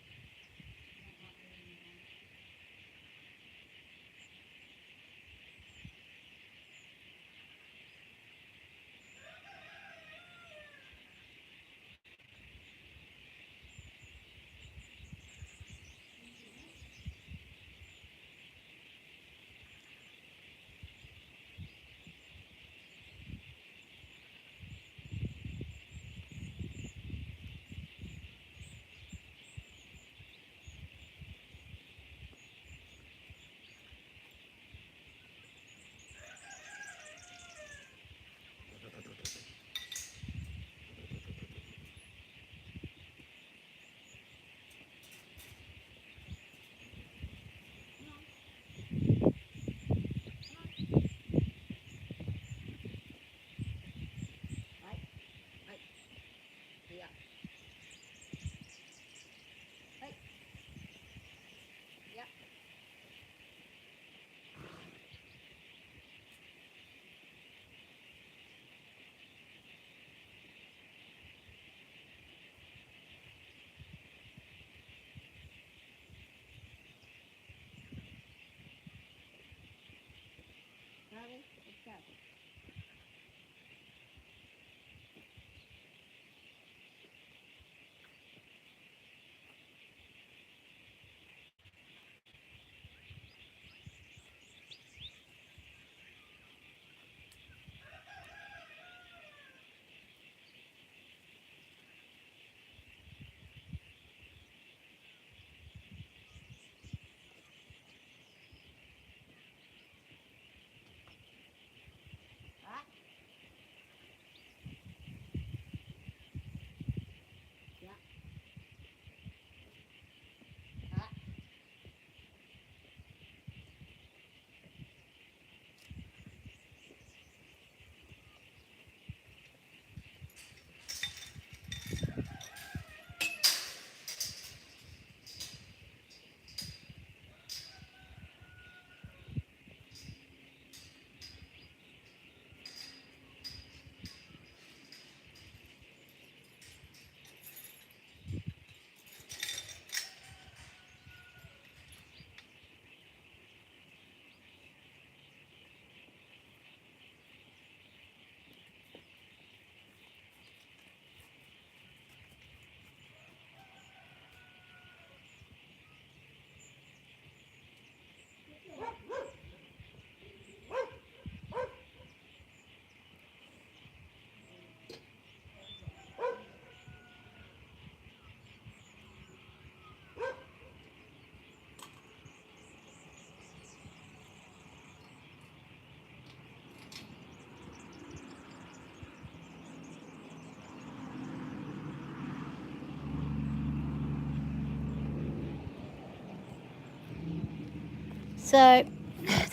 Speaker 1: So,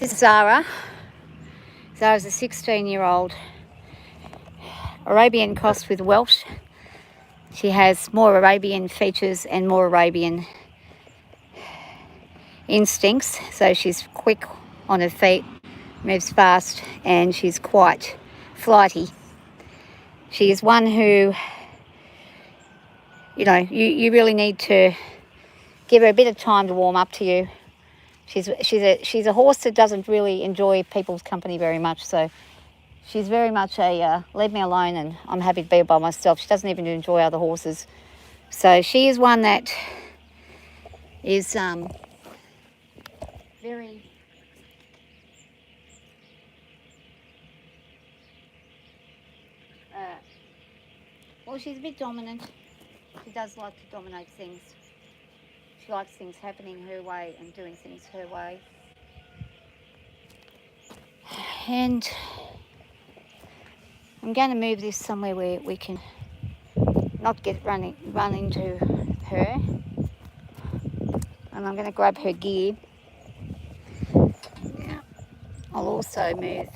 Speaker 1: this is Szara. Szara's a 16-year-old Arabian crossed with Welsh. She has more Arabian features and more Arabian instincts. So she's quick on her feet, moves fast, and she's quite flighty. She is one who, you really need to give her a bit of time to warm up to you. She's a horse that doesn't really enjoy people's company very much, so she's very much a leave me alone and I'm happy to be by myself. She doesn't even enjoy other horses. So she is one that is very well, she's a bit dominant. She does like to dominate things. She likes things happening her way and doing things her way. And I'm going to move this somewhere where we can not run into her. And I'm going to grab her gear. Yeah. I'll also move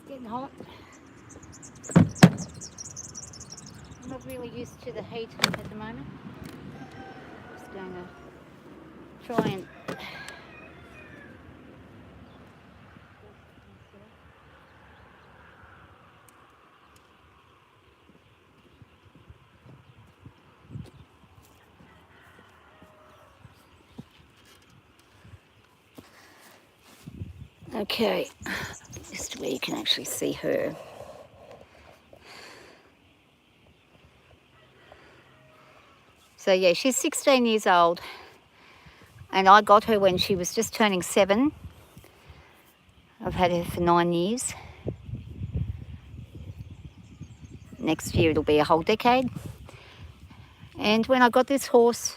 Speaker 1: getting hot. I'm not really used to the heat at the moment. Just going to try and okay, just where you can actually see her. So yeah, she's 16 years old, and I got her when she was just turning 7. I've had her for 9 years. Next year it'll be a whole decade. And when I got this horse,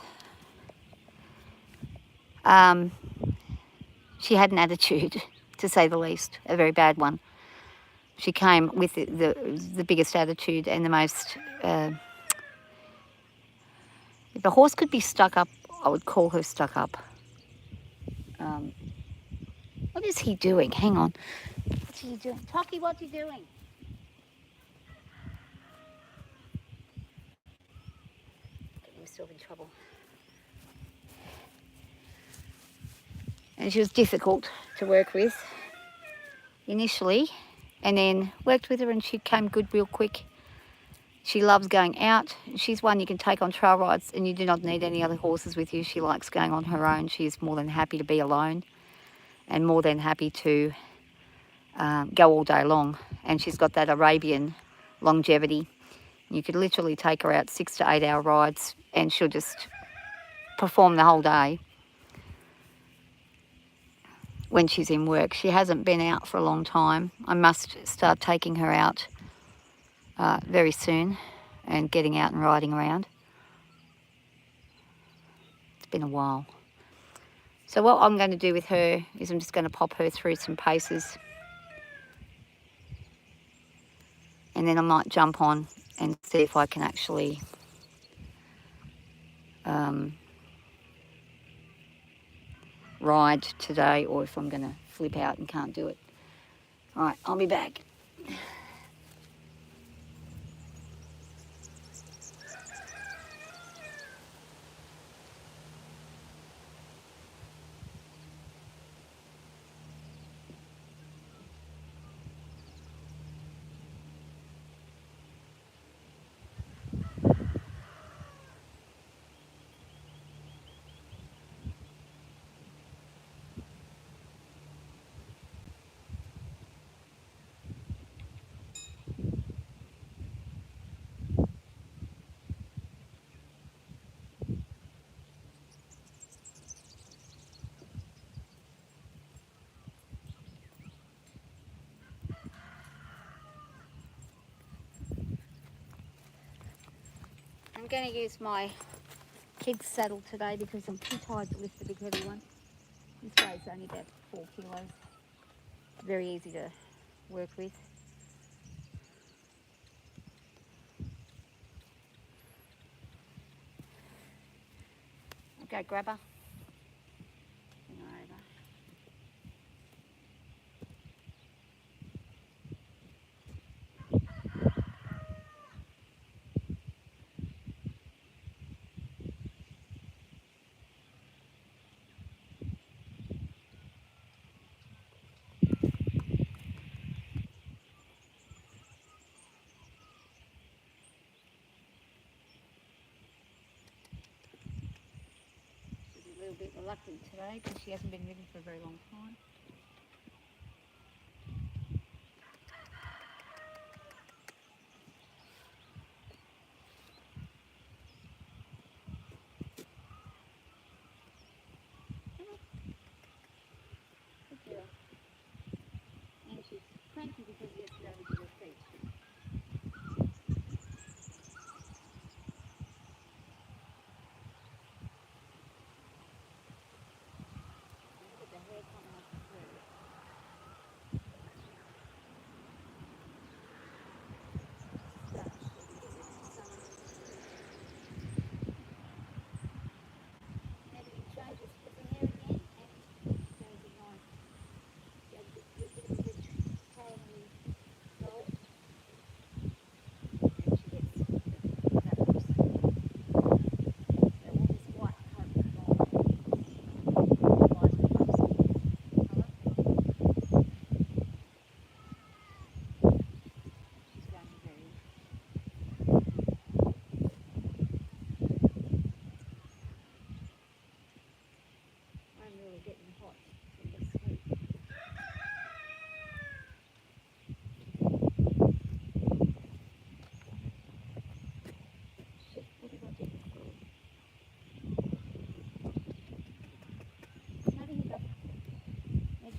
Speaker 1: she had an attitude, to say the least, a very bad one. She came with the biggest attitude and the most... if a horse could be stuck up, I would call her stuck up. What is he doing? Hang on. What's he doing? Toki, what's he doing? Getting himself in trouble. And she was difficult to work with initially, and then worked with her and she came good real quick. She loves going out. She's one you can take on trail rides and you do not need any other horses with you. She likes going on her own. She is more than happy to be alone and more than happy to go all day long. And she's got that Arabian longevity. You could literally take her out 6 to 8 hour rides and she'll just perform the whole day when she's in work. She hasn't been out for a long time. I must start taking her out very soon and getting out and riding around. It's been a while. So what I'm going to do with her is I'm just going to pop her through some paces, and then I might jump on and see if I can actually ride today, or if I'm going to flip out and can't do it. All right, I'll be back. I'm going to use my kid's saddle today because I'm too tired to lift the big heavy one. This weighs only about 4 kilos. Very easy to work with. I'll go grab her. Bring her over. A little bit reluctant today because she hasn't been ridden for a very long time.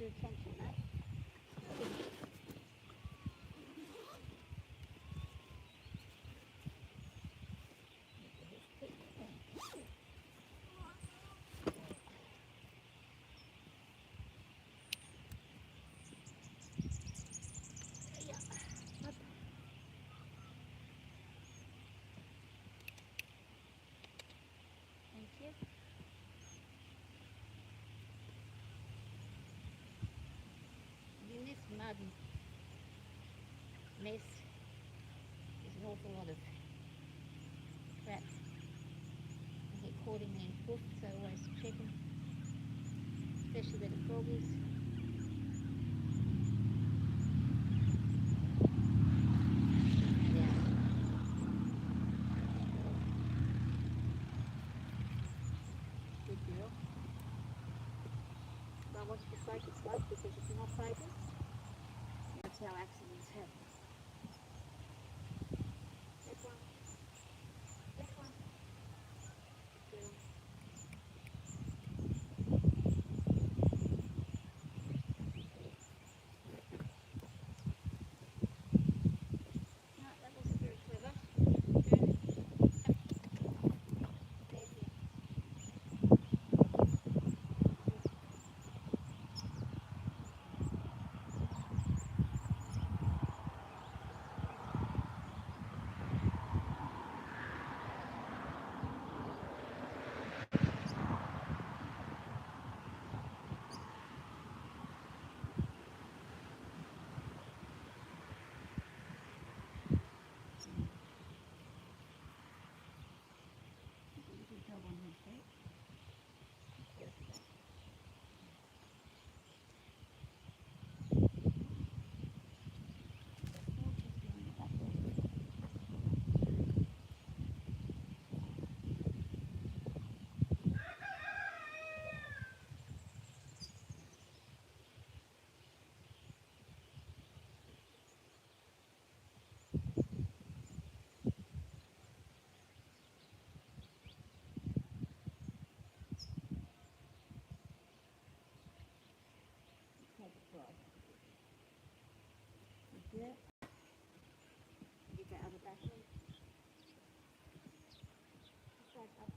Speaker 1: attention, mate. Thank you. In this mud mess, there's an awful lot of crap. I get caught in the hoof, so always check them, especially where the frog is. Yeah. Good girl. Don't want you to focus, folks, because if you're not focused, that's how accidents happen. This one. This one. Good girl. No, that wasn't very clever. Good. There's it. Good job on his feet. Take it right. Good girl. Get that other back in. Straight up.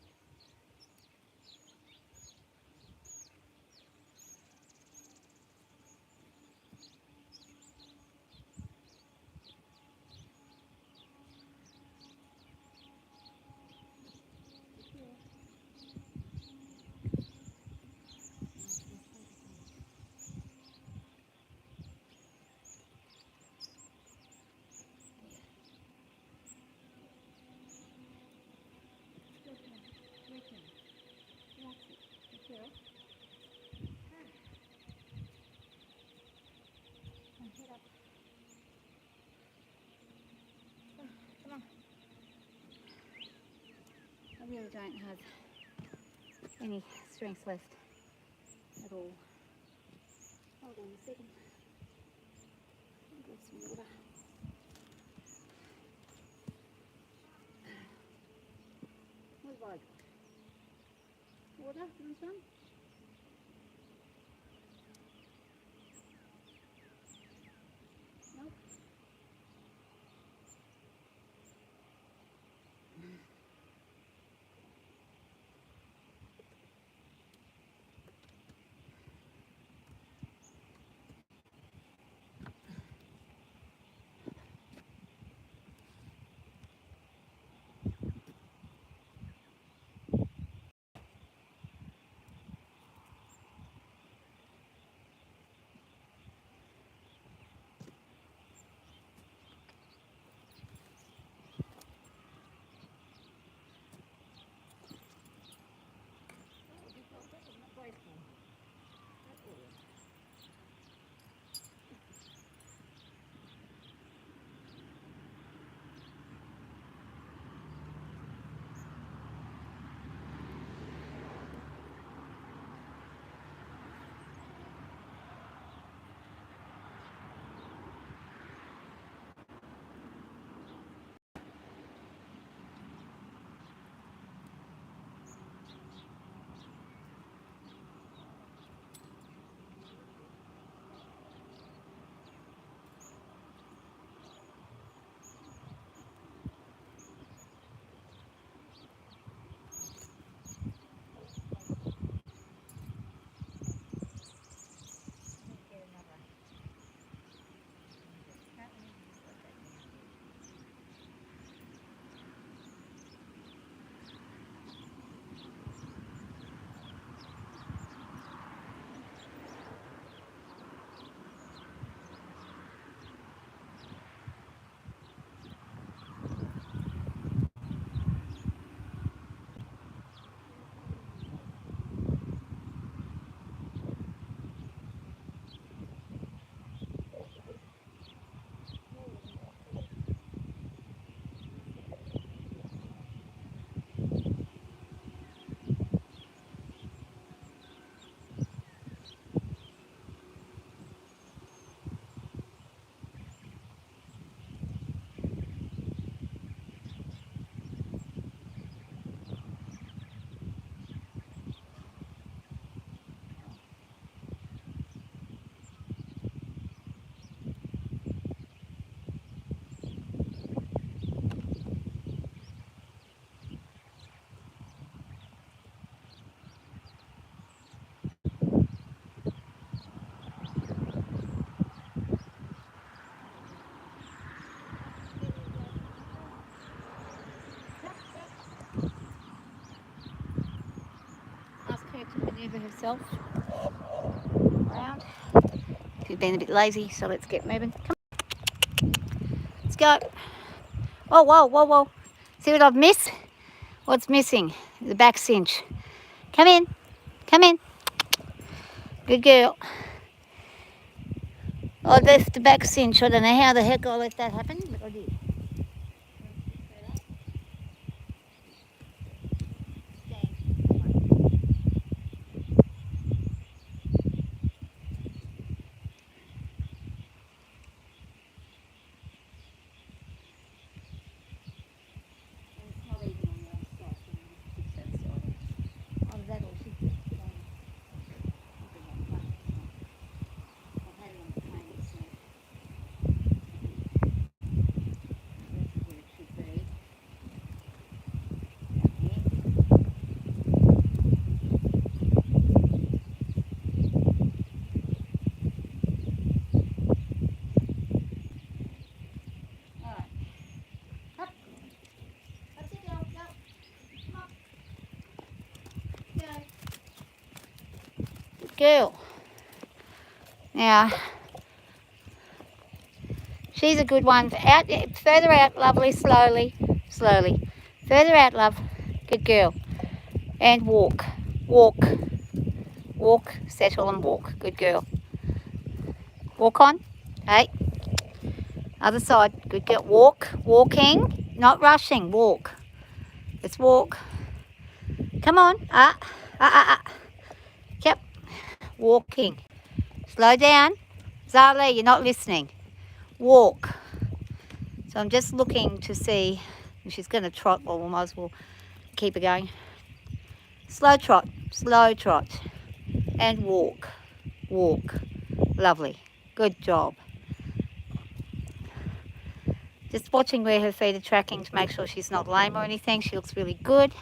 Speaker 1: Good girl. Good girl. Head up. Come on. I really don't have any strength left at all. Hold on a second. I'll grab some water. What have I got? Water and some? Nope. maneuver herself around. She's been a bit lazy, so let's get moving. Come on. Let's go. Oh, whoa, whoa, whoa. See what I've missed? What's missing? The back cinch. Come in. Come in. Good girl. I left the back cinch. I don't know how the heck I let that happen, but I did. Girl. Now, she's a good one. Out, further out, lovely, slowly, slowly. Further out, love. Good girl. And walk, walk, walk, settle and walk. Good girl. Walk on. Hey. Other side. Good girl. Walk, walking, not rushing. Walk. Let's walk. Come on. Yep. Walking. Slow down. Szara, you're not listening. Walk. So I'm just looking to see if she's going to trot. Well, we might as well keep her going. Slow trot. Slow trot. And walk. Walk. Lovely. Good job. Just watching where her feet are tracking to make sure she's not lame or anything. She looks really good.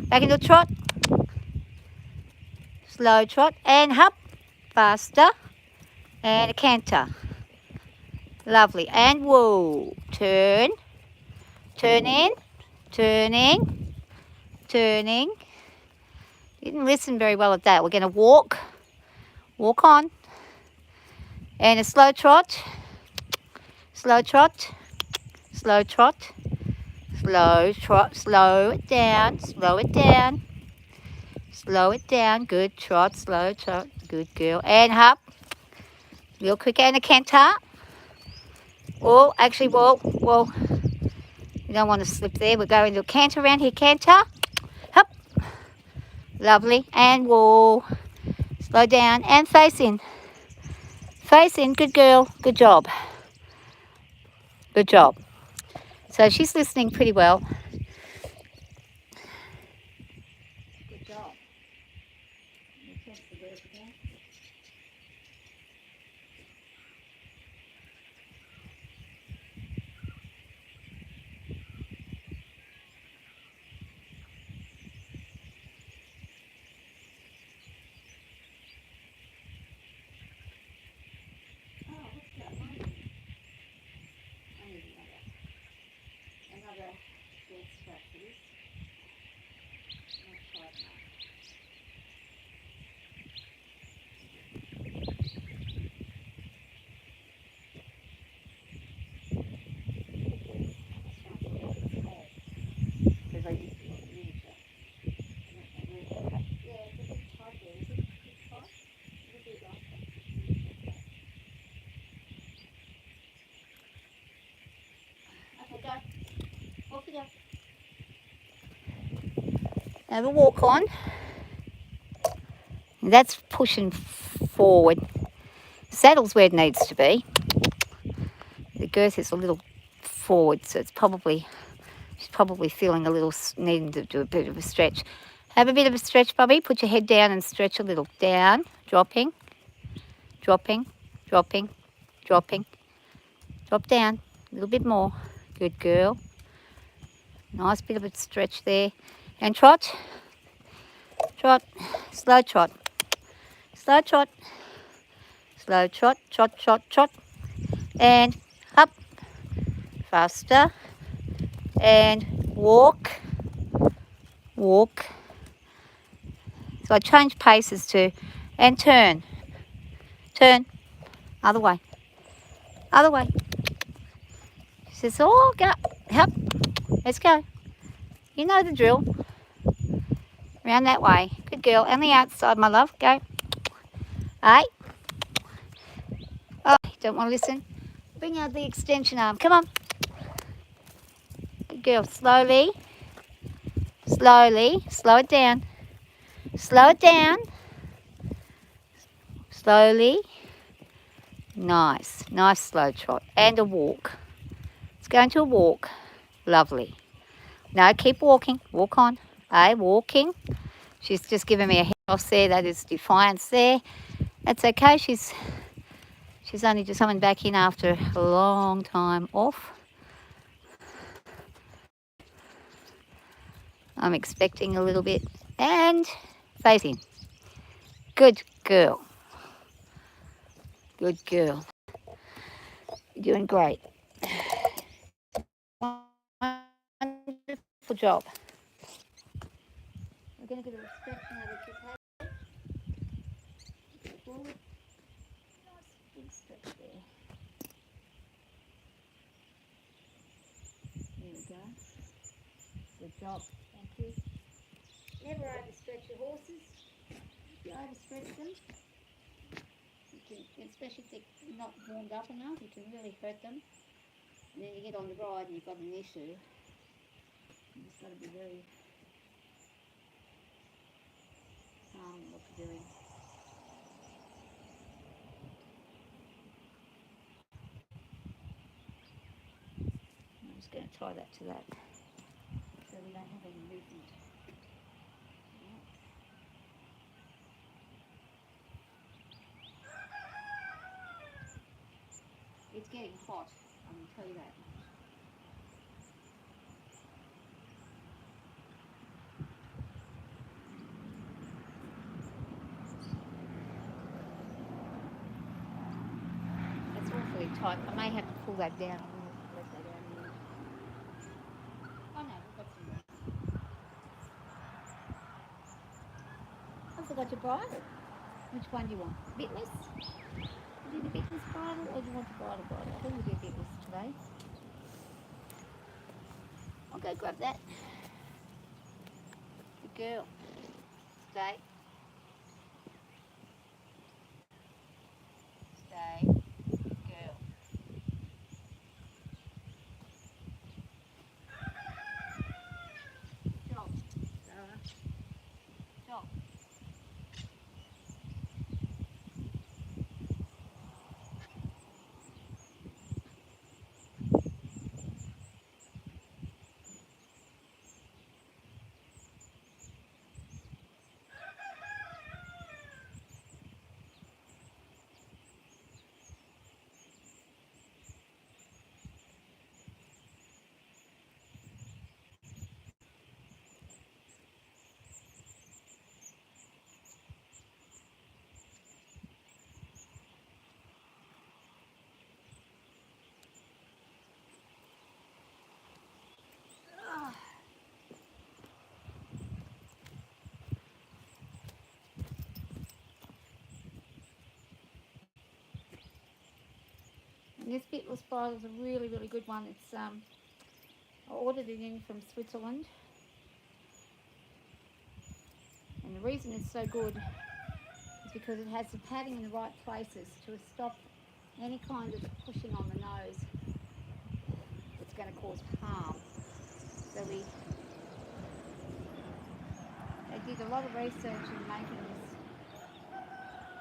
Speaker 1: Back into a trot. Slow trot and hop. Faster. And a canter. Lovely. And whoa. Turn. Turn in. Turning. Turning. Didn't listen very well at that. We're going to walk. Walk on. And a slow trot. Slow trot. Slow trot. Slow trot. Slow it down. Slow it down. Slow it down. Good trot. Slow trot. Good girl. And hop. Real quick and a canter. Oh, actually, whoa. You don't want to slip there. We're going to a canter around here. Canter. Hop. Lovely. And whoa. Slow down and face in. Face in. Good girl. Good job. Good job. So she's listening pretty well. Good job. Now we'll walk on. That's pushing forward. The saddle's where it needs to be. The girth is a little forward, so it's probably, she's probably feeling a little, needing to do a bit of a stretch. Have a bit of a stretch, Bubby. Put your head down and stretch a little. Down, dropping, dropping, dropping, dropping. Drop down, a little bit more. Good girl. Nice bit of a stretch there. And trot, trot, slow trot, slow trot, slow trot, trot, trot, trot, and up, faster, and walk, walk, So I change paces too. And turn. Turn. Other way. Other way. She says, oh, go. Help. Let's go. You know the drill. Round that way. Good girl. On the outside, my love. Go. Hey. Oh, don't want to listen. Bring out the extension arm. Come on. Good girl. Slowly. Slowly. Slow it down. Slow it down. Slowly. Nice. Nice slow trot. And a walk. It's going to a walk. Lovely. No, keep walking. Walk on. Hey, walking. She's just given me a head toss there. That is defiance there. That's okay. She's only just coming back in after a long time off. I'm expecting a little bit. And face in. Good girl. Good girl. You're doing great. Wonderful job. We're going to give it a stretch now that you've had it. Forward. Nice big stretch there. There we go. Good job. Thank you. Never overstretch your horses. If you overstretch them, you can, especially if they're not warmed up enough, you can really hurt them. And then you get on the ride and you've got an issue. You just got to be very calm in what you're doing. I'm just going to tie that to that so we don't have any movement. It's getting hot, I can tell you that. That's awfully tight. I may have to pull that down. Let that out here. Oh no, we've got some more. I forgot your bridle. Which one do you want? Bitless? Do the bitless bridle or do you want the bridle? I think we'll do bitless today. I'll go grab that. Good girl. Stay. Stay. Good girl. Job. Szara. Job. And this bitless bridle is a really, really good one. It's I ordered it in from Switzerland. And the reason it's so good is because it has the padding in the right places to stop any kind of pushing on the nose that's going to cause harm. So they did a lot of research in making this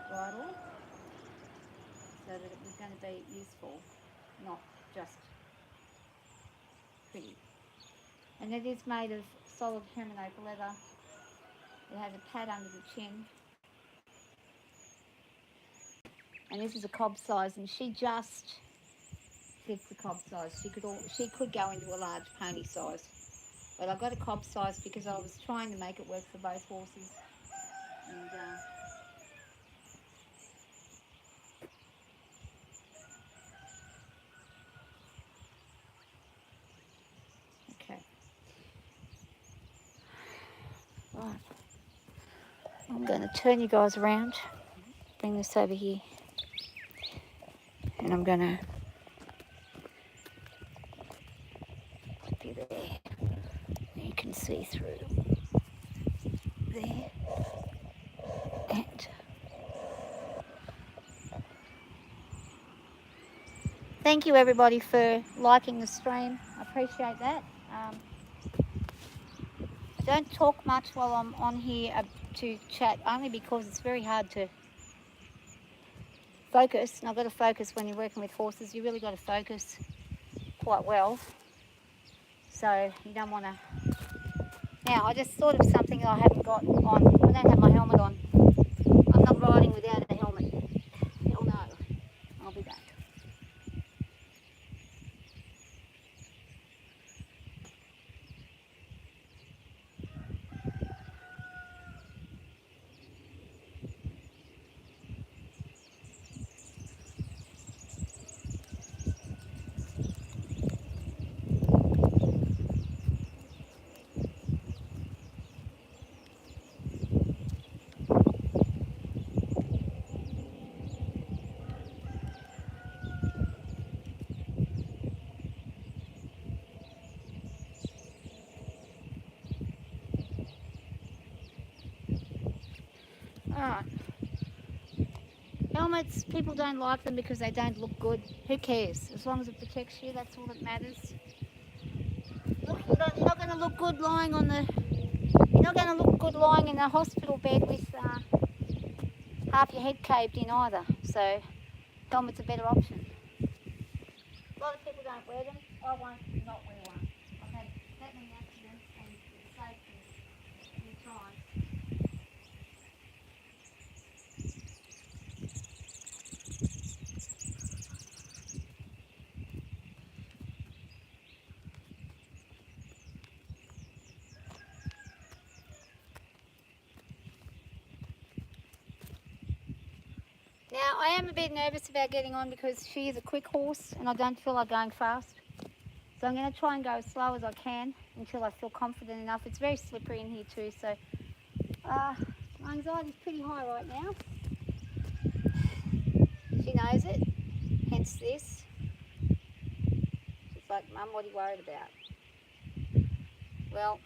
Speaker 1: bridle so that it was going to be useful, not just pretty. And it is made of solid Hermanoke leather. It has a pad under the chin. And this is a cob size, and she just fits the cob size. She could go into a large pony size. But I got a cob size because I was trying to make it work for both horses. And okay. Right. I'm going to turn you guys around, bring this over here, and I'm going to put you there. You can see through there, and thank you everybody for liking the stream. I appreciate that. I don't talk much while I'm on here to chat, only because it's very hard to focus, and I've got to focus when you're working with horses. You really got to focus quite well, so you don't want to. Now I just thought of something I haven't got on. I don't have my helmet on. I'm not riding without a helmet. Hell no. I'll be back. Alright. Helmets, people don't like them because they don't look good. Who cares? As long as it protects you, that's all that matters. Look, you're not going to look good lying on the. You're not going to look good lying in a hospital bed with half your head caved in either. So, helmet's a better option. A lot of people don't wear them. I won't not wear one. I've had that many accidents and it's saved me many times. Now, I am a bit nervous about getting on because she is a quick horse and I don't feel like going fast. So I'm going to try and go as slow as I can until I feel confident enough. It's very slippery in here too, so my anxiety is pretty high right now. She knows it, hence this. She's like, Mum, what are you worried about? Well,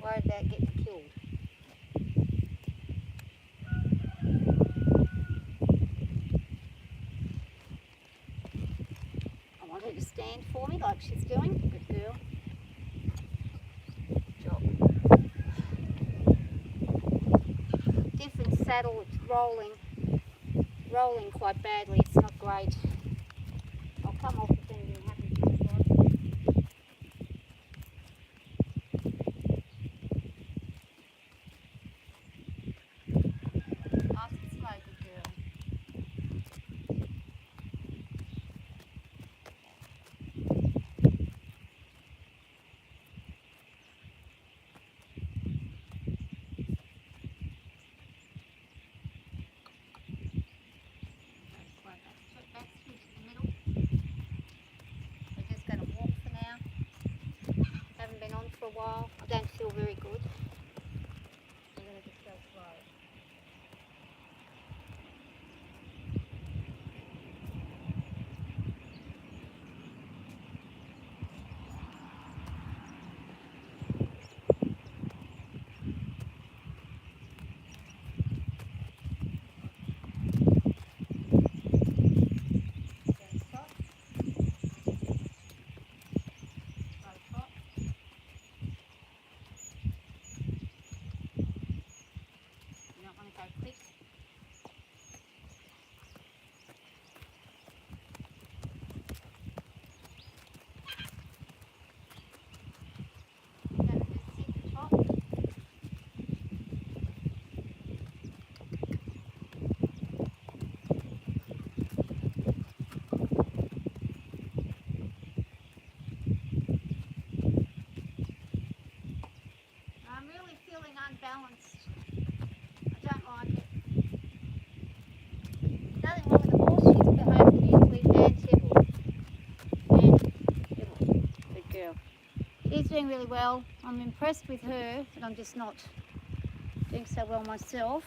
Speaker 1: worried about getting killed. I want her to stand for me like she's doing. Good girl. Good job. Different saddle, it's rolling quite badly. It's not great. I'll come off if anything happens to this one. Nice and slow, good girl. For a while. I don't feel very good. I'm going to just go slow. Unbalanced. I don't like it. Nothing wrong with the horse, she's behaved beautifully and Tibble. Good girl. She's doing really well. I'm impressed with her, but I'm just not doing so well myself.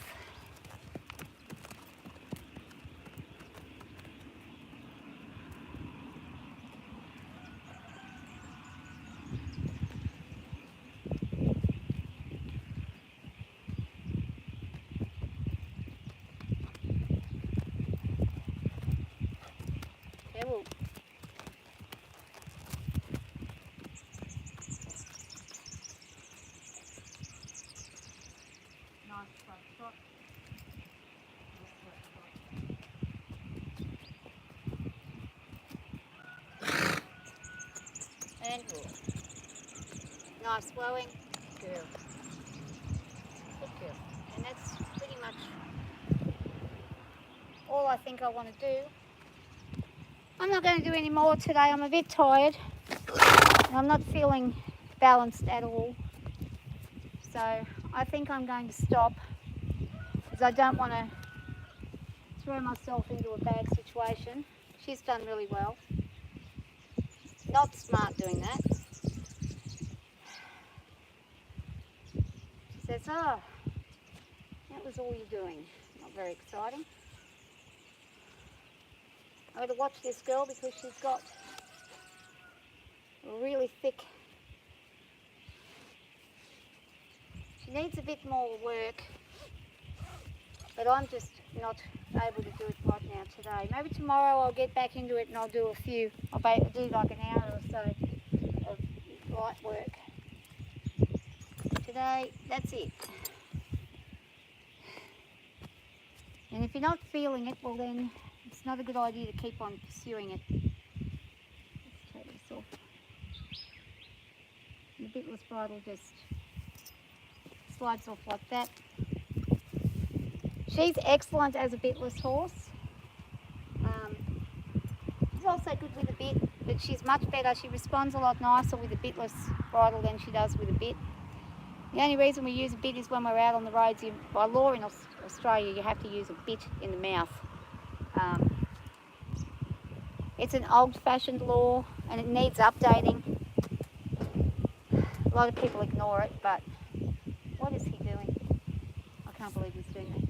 Speaker 1: Careful. Nice front shot. And nice flowing. Good. Good girl. And that's pretty much all I think I want to do. I'm not going to do any more today. I'm a bit tired. And I'm not feeling balanced at all. So I think I'm going to stop because I don't want to throw myself into a bad situation. She's done really well. Not smart doing that. She says, oh, that was all you're doing. Not very exciting. I've got to watch this girl because she's got a really thick. She needs a bit more work, but I'm just not able to do it right now today. Maybe tomorrow I'll get back into it and I'll do a few. I'll do like an hour or so of light work. Today, that's it. And if you're not feeling it, well then it's not a good idea to keep on pursuing it. Let's take this off. The bitless bridle just slides off like that. She's excellent as a bitless horse. She's also good with a bit, but she's much better. She responds a lot nicer with a bitless bridle than she does with a bit. The only reason we use a bit is when we're out on the roads. By law in Australia, you have to use a bit in the mouth. It's an old-fashioned law and it needs updating. A lot of people ignore it, but what is he doing? I can't believe he's doing that.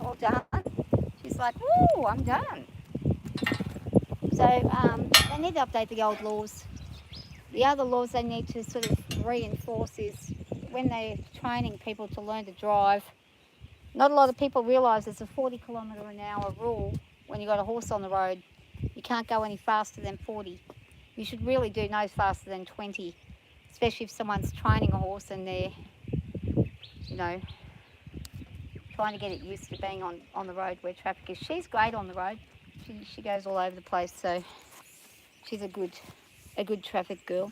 Speaker 1: All done. She's like, woo, I'm done. So they need to update the old laws. The other laws they need to sort of reinforce is when they're training people to learn to drive. Not a lot of people realise there's a 40km/h rule when you've got a horse on the road. You can't go any faster than 40. You should really do no faster than 20, especially if someone's training a horse and they're, you know, trying to get it used to being on the road where traffic is. She's great on the road. She goes all over the place, so she's a good traffic girl.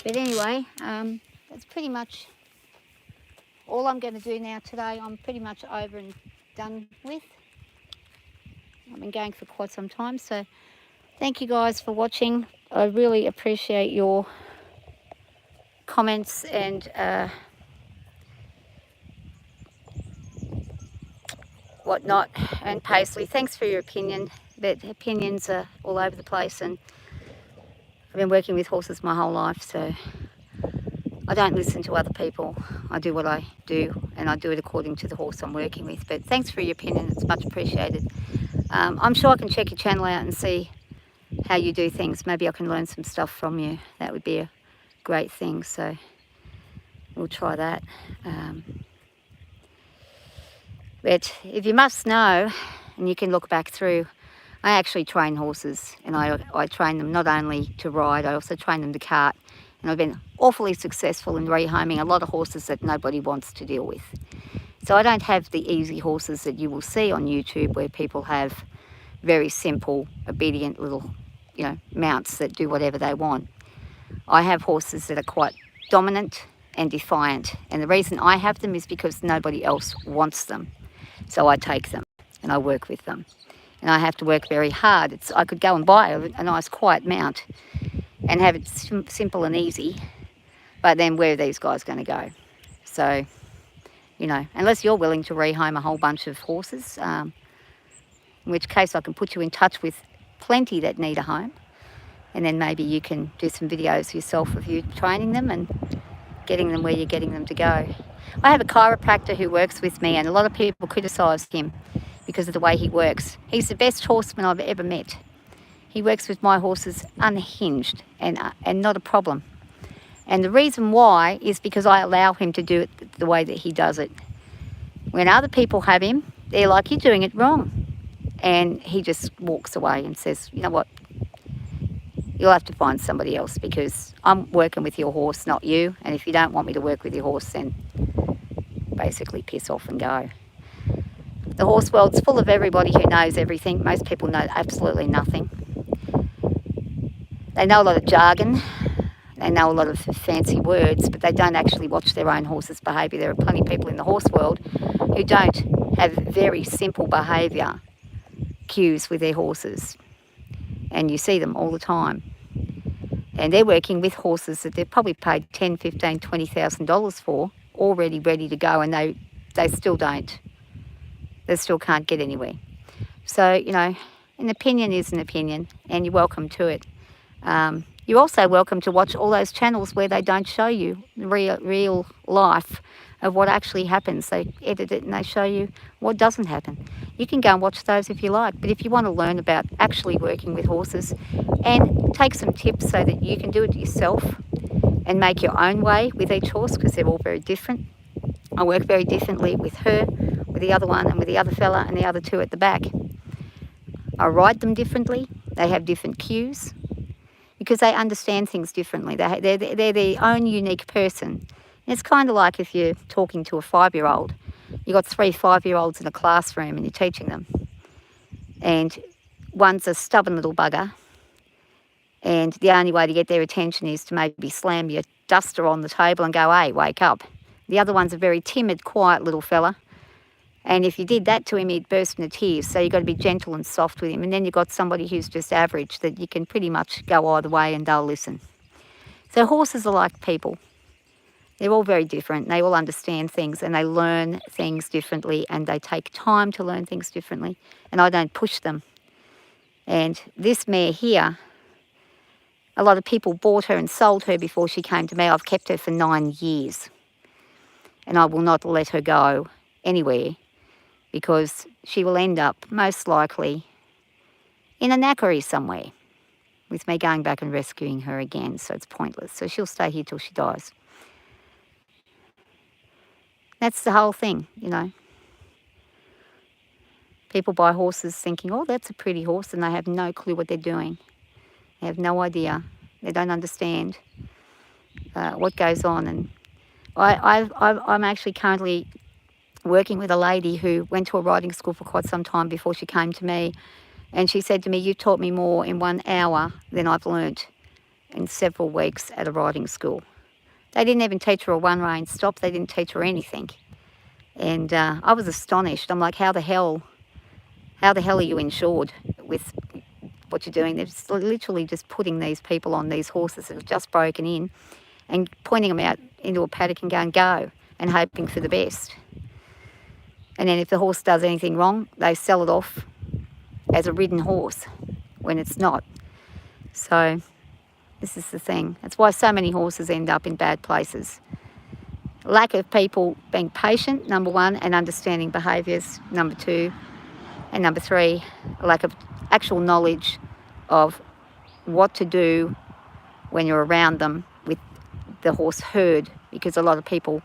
Speaker 1: But anyway, that's pretty much all I'm going to do now today. I'm pretty much over and done with. I've been going for quite some time, so thank you guys for watching. I really appreciate your comments and whatnot. And Paisley, thanks for your opinion. But opinions are all over the place, and I've been working with horses my whole life, so I don't listen to other people. I do what I do, and I do it according to the horse I'm working with. But thanks for your opinion, it's much appreciated. I'm sure I can check your channel out and see how you do things. Maybe I can learn some stuff from you. That would be a great thing, so we'll try that. But if you must know, and you can look back through, I actually train horses, and I train them not only to ride, I also train them to cart. And I've been awfully successful in rehoming a lot of horses that nobody wants to deal with. So I don't have the easy horses that you will see on YouTube where people have very simple, obedient little, you know, mounts that do whatever they want. I have horses that are quite dominant and defiant. And the reason I have them is because nobody else wants them. So I take them and I work with them. And I have to work very hard. I could go and buy a nice quiet mount and have it simple and easy, but then where are these guys going to go? So, you know, unless you're willing to rehome a whole bunch of horses, in which case I can put you in touch with plenty that need a home. And then maybe you can do some videos yourself of you training them and getting them where you're getting them to go. I have a chiropractor who works with me, and a lot of people criticise him because of the way he works. He's the best horseman I've ever met. He works with my horses unhinged and not a problem. And the reason why is because I allow him to do it the way that he does it. When other people have him, they're like, you're doing it wrong. And he just walks away and says, you know what, you'll have to find somebody else because I'm working with your horse, not you. And if you don't want me to work with your horse, then basically piss off and go. The horse world's full of everybody who knows everything. Most people know absolutely nothing. They know a lot of jargon. They know a lot of fancy words, but they don't actually watch their own horse's behaviour. There are plenty of people in the horse world who don't have very simple behaviour cues with their horses. And you see them all the time. And they're working with horses that they've probably paid $10,000, $15,000, $20,000 for, already ready to go, and they still don't. They still can't get anywhere. So, you know, an opinion is an opinion, and you're welcome to it. You're also welcome to watch all those channels where they don't show you real life of what actually happens. They edit it and they show you what doesn't happen. You can go and watch those if you like, but if you want to learn about actually working with horses and take some tips so that you can do it yourself and make your own way with each horse, because they're all very different. I work very differently with her, with the other one, and with the other fella and the other two at the back. I ride them differently. They have different cues because they understand things differently. They're their own unique person. And it's kind of like if you're talking to a 5-year-old. You've got 3 5-year-olds in a classroom and you're teaching them. And one's a stubborn little bugger, and the only way to get their attention is to maybe slam your duster on the table and go, hey, wake up. The other one's a very timid, quiet little fella. And if you did that to him, he'd burst into tears. So you've got to be gentle and soft with him. And then you've got somebody who's just average that you can pretty much go either way and they'll listen. So horses are like people. They're all very different. They all understand things and they learn things differently, and they take time to learn things differently. And I don't push them. And this mare here, a lot of people bought her and sold her before she came to me. I've kept her for 9 years. And I will not let her go anywhere, because she will end up most likely in a knackery somewhere with me going back and rescuing her again, so it's pointless. So she'll stay here till she dies. That's the whole thing, you know. People buy horses thinking, oh, that's a pretty horse, and they have no clue what they're doing. They have no idea. They don't understand what goes on. And I'm actually currently working with a lady who went to a riding school for quite some time before she came to me, and she said to me, you've taught me more in 1 hour than I've learnt in several weeks at a riding school. They didn't even teach her a one-rein stop. They didn't teach her anything. And I was astonished. I'm like, how the hell are you insured with what you're doing? They're just literally just putting these people on these horses that have just broken in and pointing them out into a paddock and going, go, and hoping for the best. And then if the horse does anything wrong, they sell it off as a ridden horse when it's not. So this is the thing. That's why so many horses end up in bad places. Lack of people being patient, number 1, and understanding behaviours, number 2. And number 3, a lack of actual knowledge of what to do when you're around them with the horse herd, because a lot of people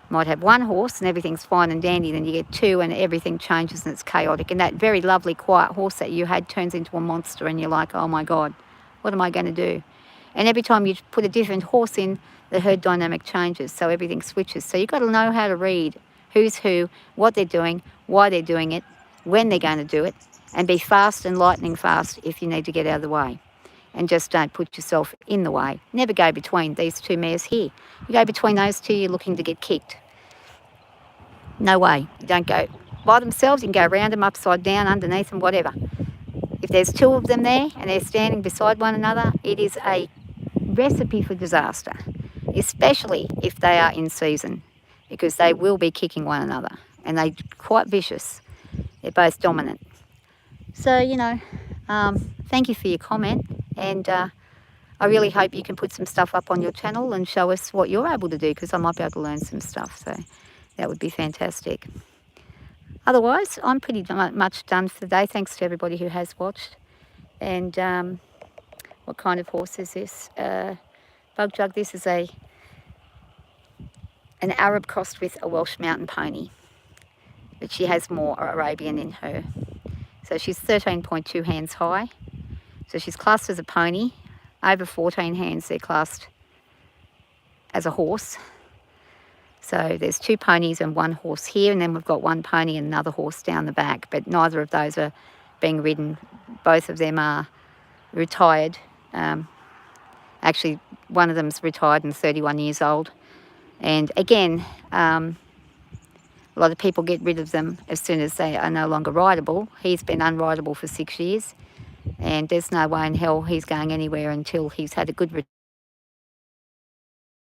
Speaker 1: might have 1 horse and everything's fine and dandy, then you get 2 and everything changes and it's chaotic, and that very lovely quiet horse that you had turns into a monster, and you're like, oh my God, what am I going to do? And every time you put a different horse in, the herd dynamic changes, so everything switches. So you've got to know how to read who's who, what they're doing, why they're doing it, when they're going to do it, and be fast and lightning fast if you need to get out of the way. And just don't put yourself in the way. Never go between these 2 mares here. You go between those 2, you're looking to get kicked. No way. You don't go by themselves. You can go around them, upside down, underneath them, whatever. If there's 2 of them there and they're standing beside one another, it is a recipe for disaster, especially if they are in season, because they will be kicking one another, and they're quite vicious. They're both dominant. So, you know, thank you for your comment, and I really hope you can put some stuff up on your channel and show us what you're able to do, because I might be able to learn some stuff. So that would be fantastic. Otherwise, I'm pretty much done for the day. Thanks to everybody who has watched. And what kind of horse is this? Bug Jug. This is an Arab crossed with a Welsh mountain pony, but she has more Arabian in her. So she's 13.2 hands high. So she's classed as a pony. Over 14 hands, they're classed as a horse. So there's 2 ponies and 1 horse here, and then we've got 1 pony and another horse down the back, but neither of those are being ridden. Both of them are retired. Actually, one of them's retired and 31 years old. And again, a lot of people get rid of them as soon as they are no longer rideable. He's been unrideable for 6 years, and there's no way in hell he's going anywhere until he's had a good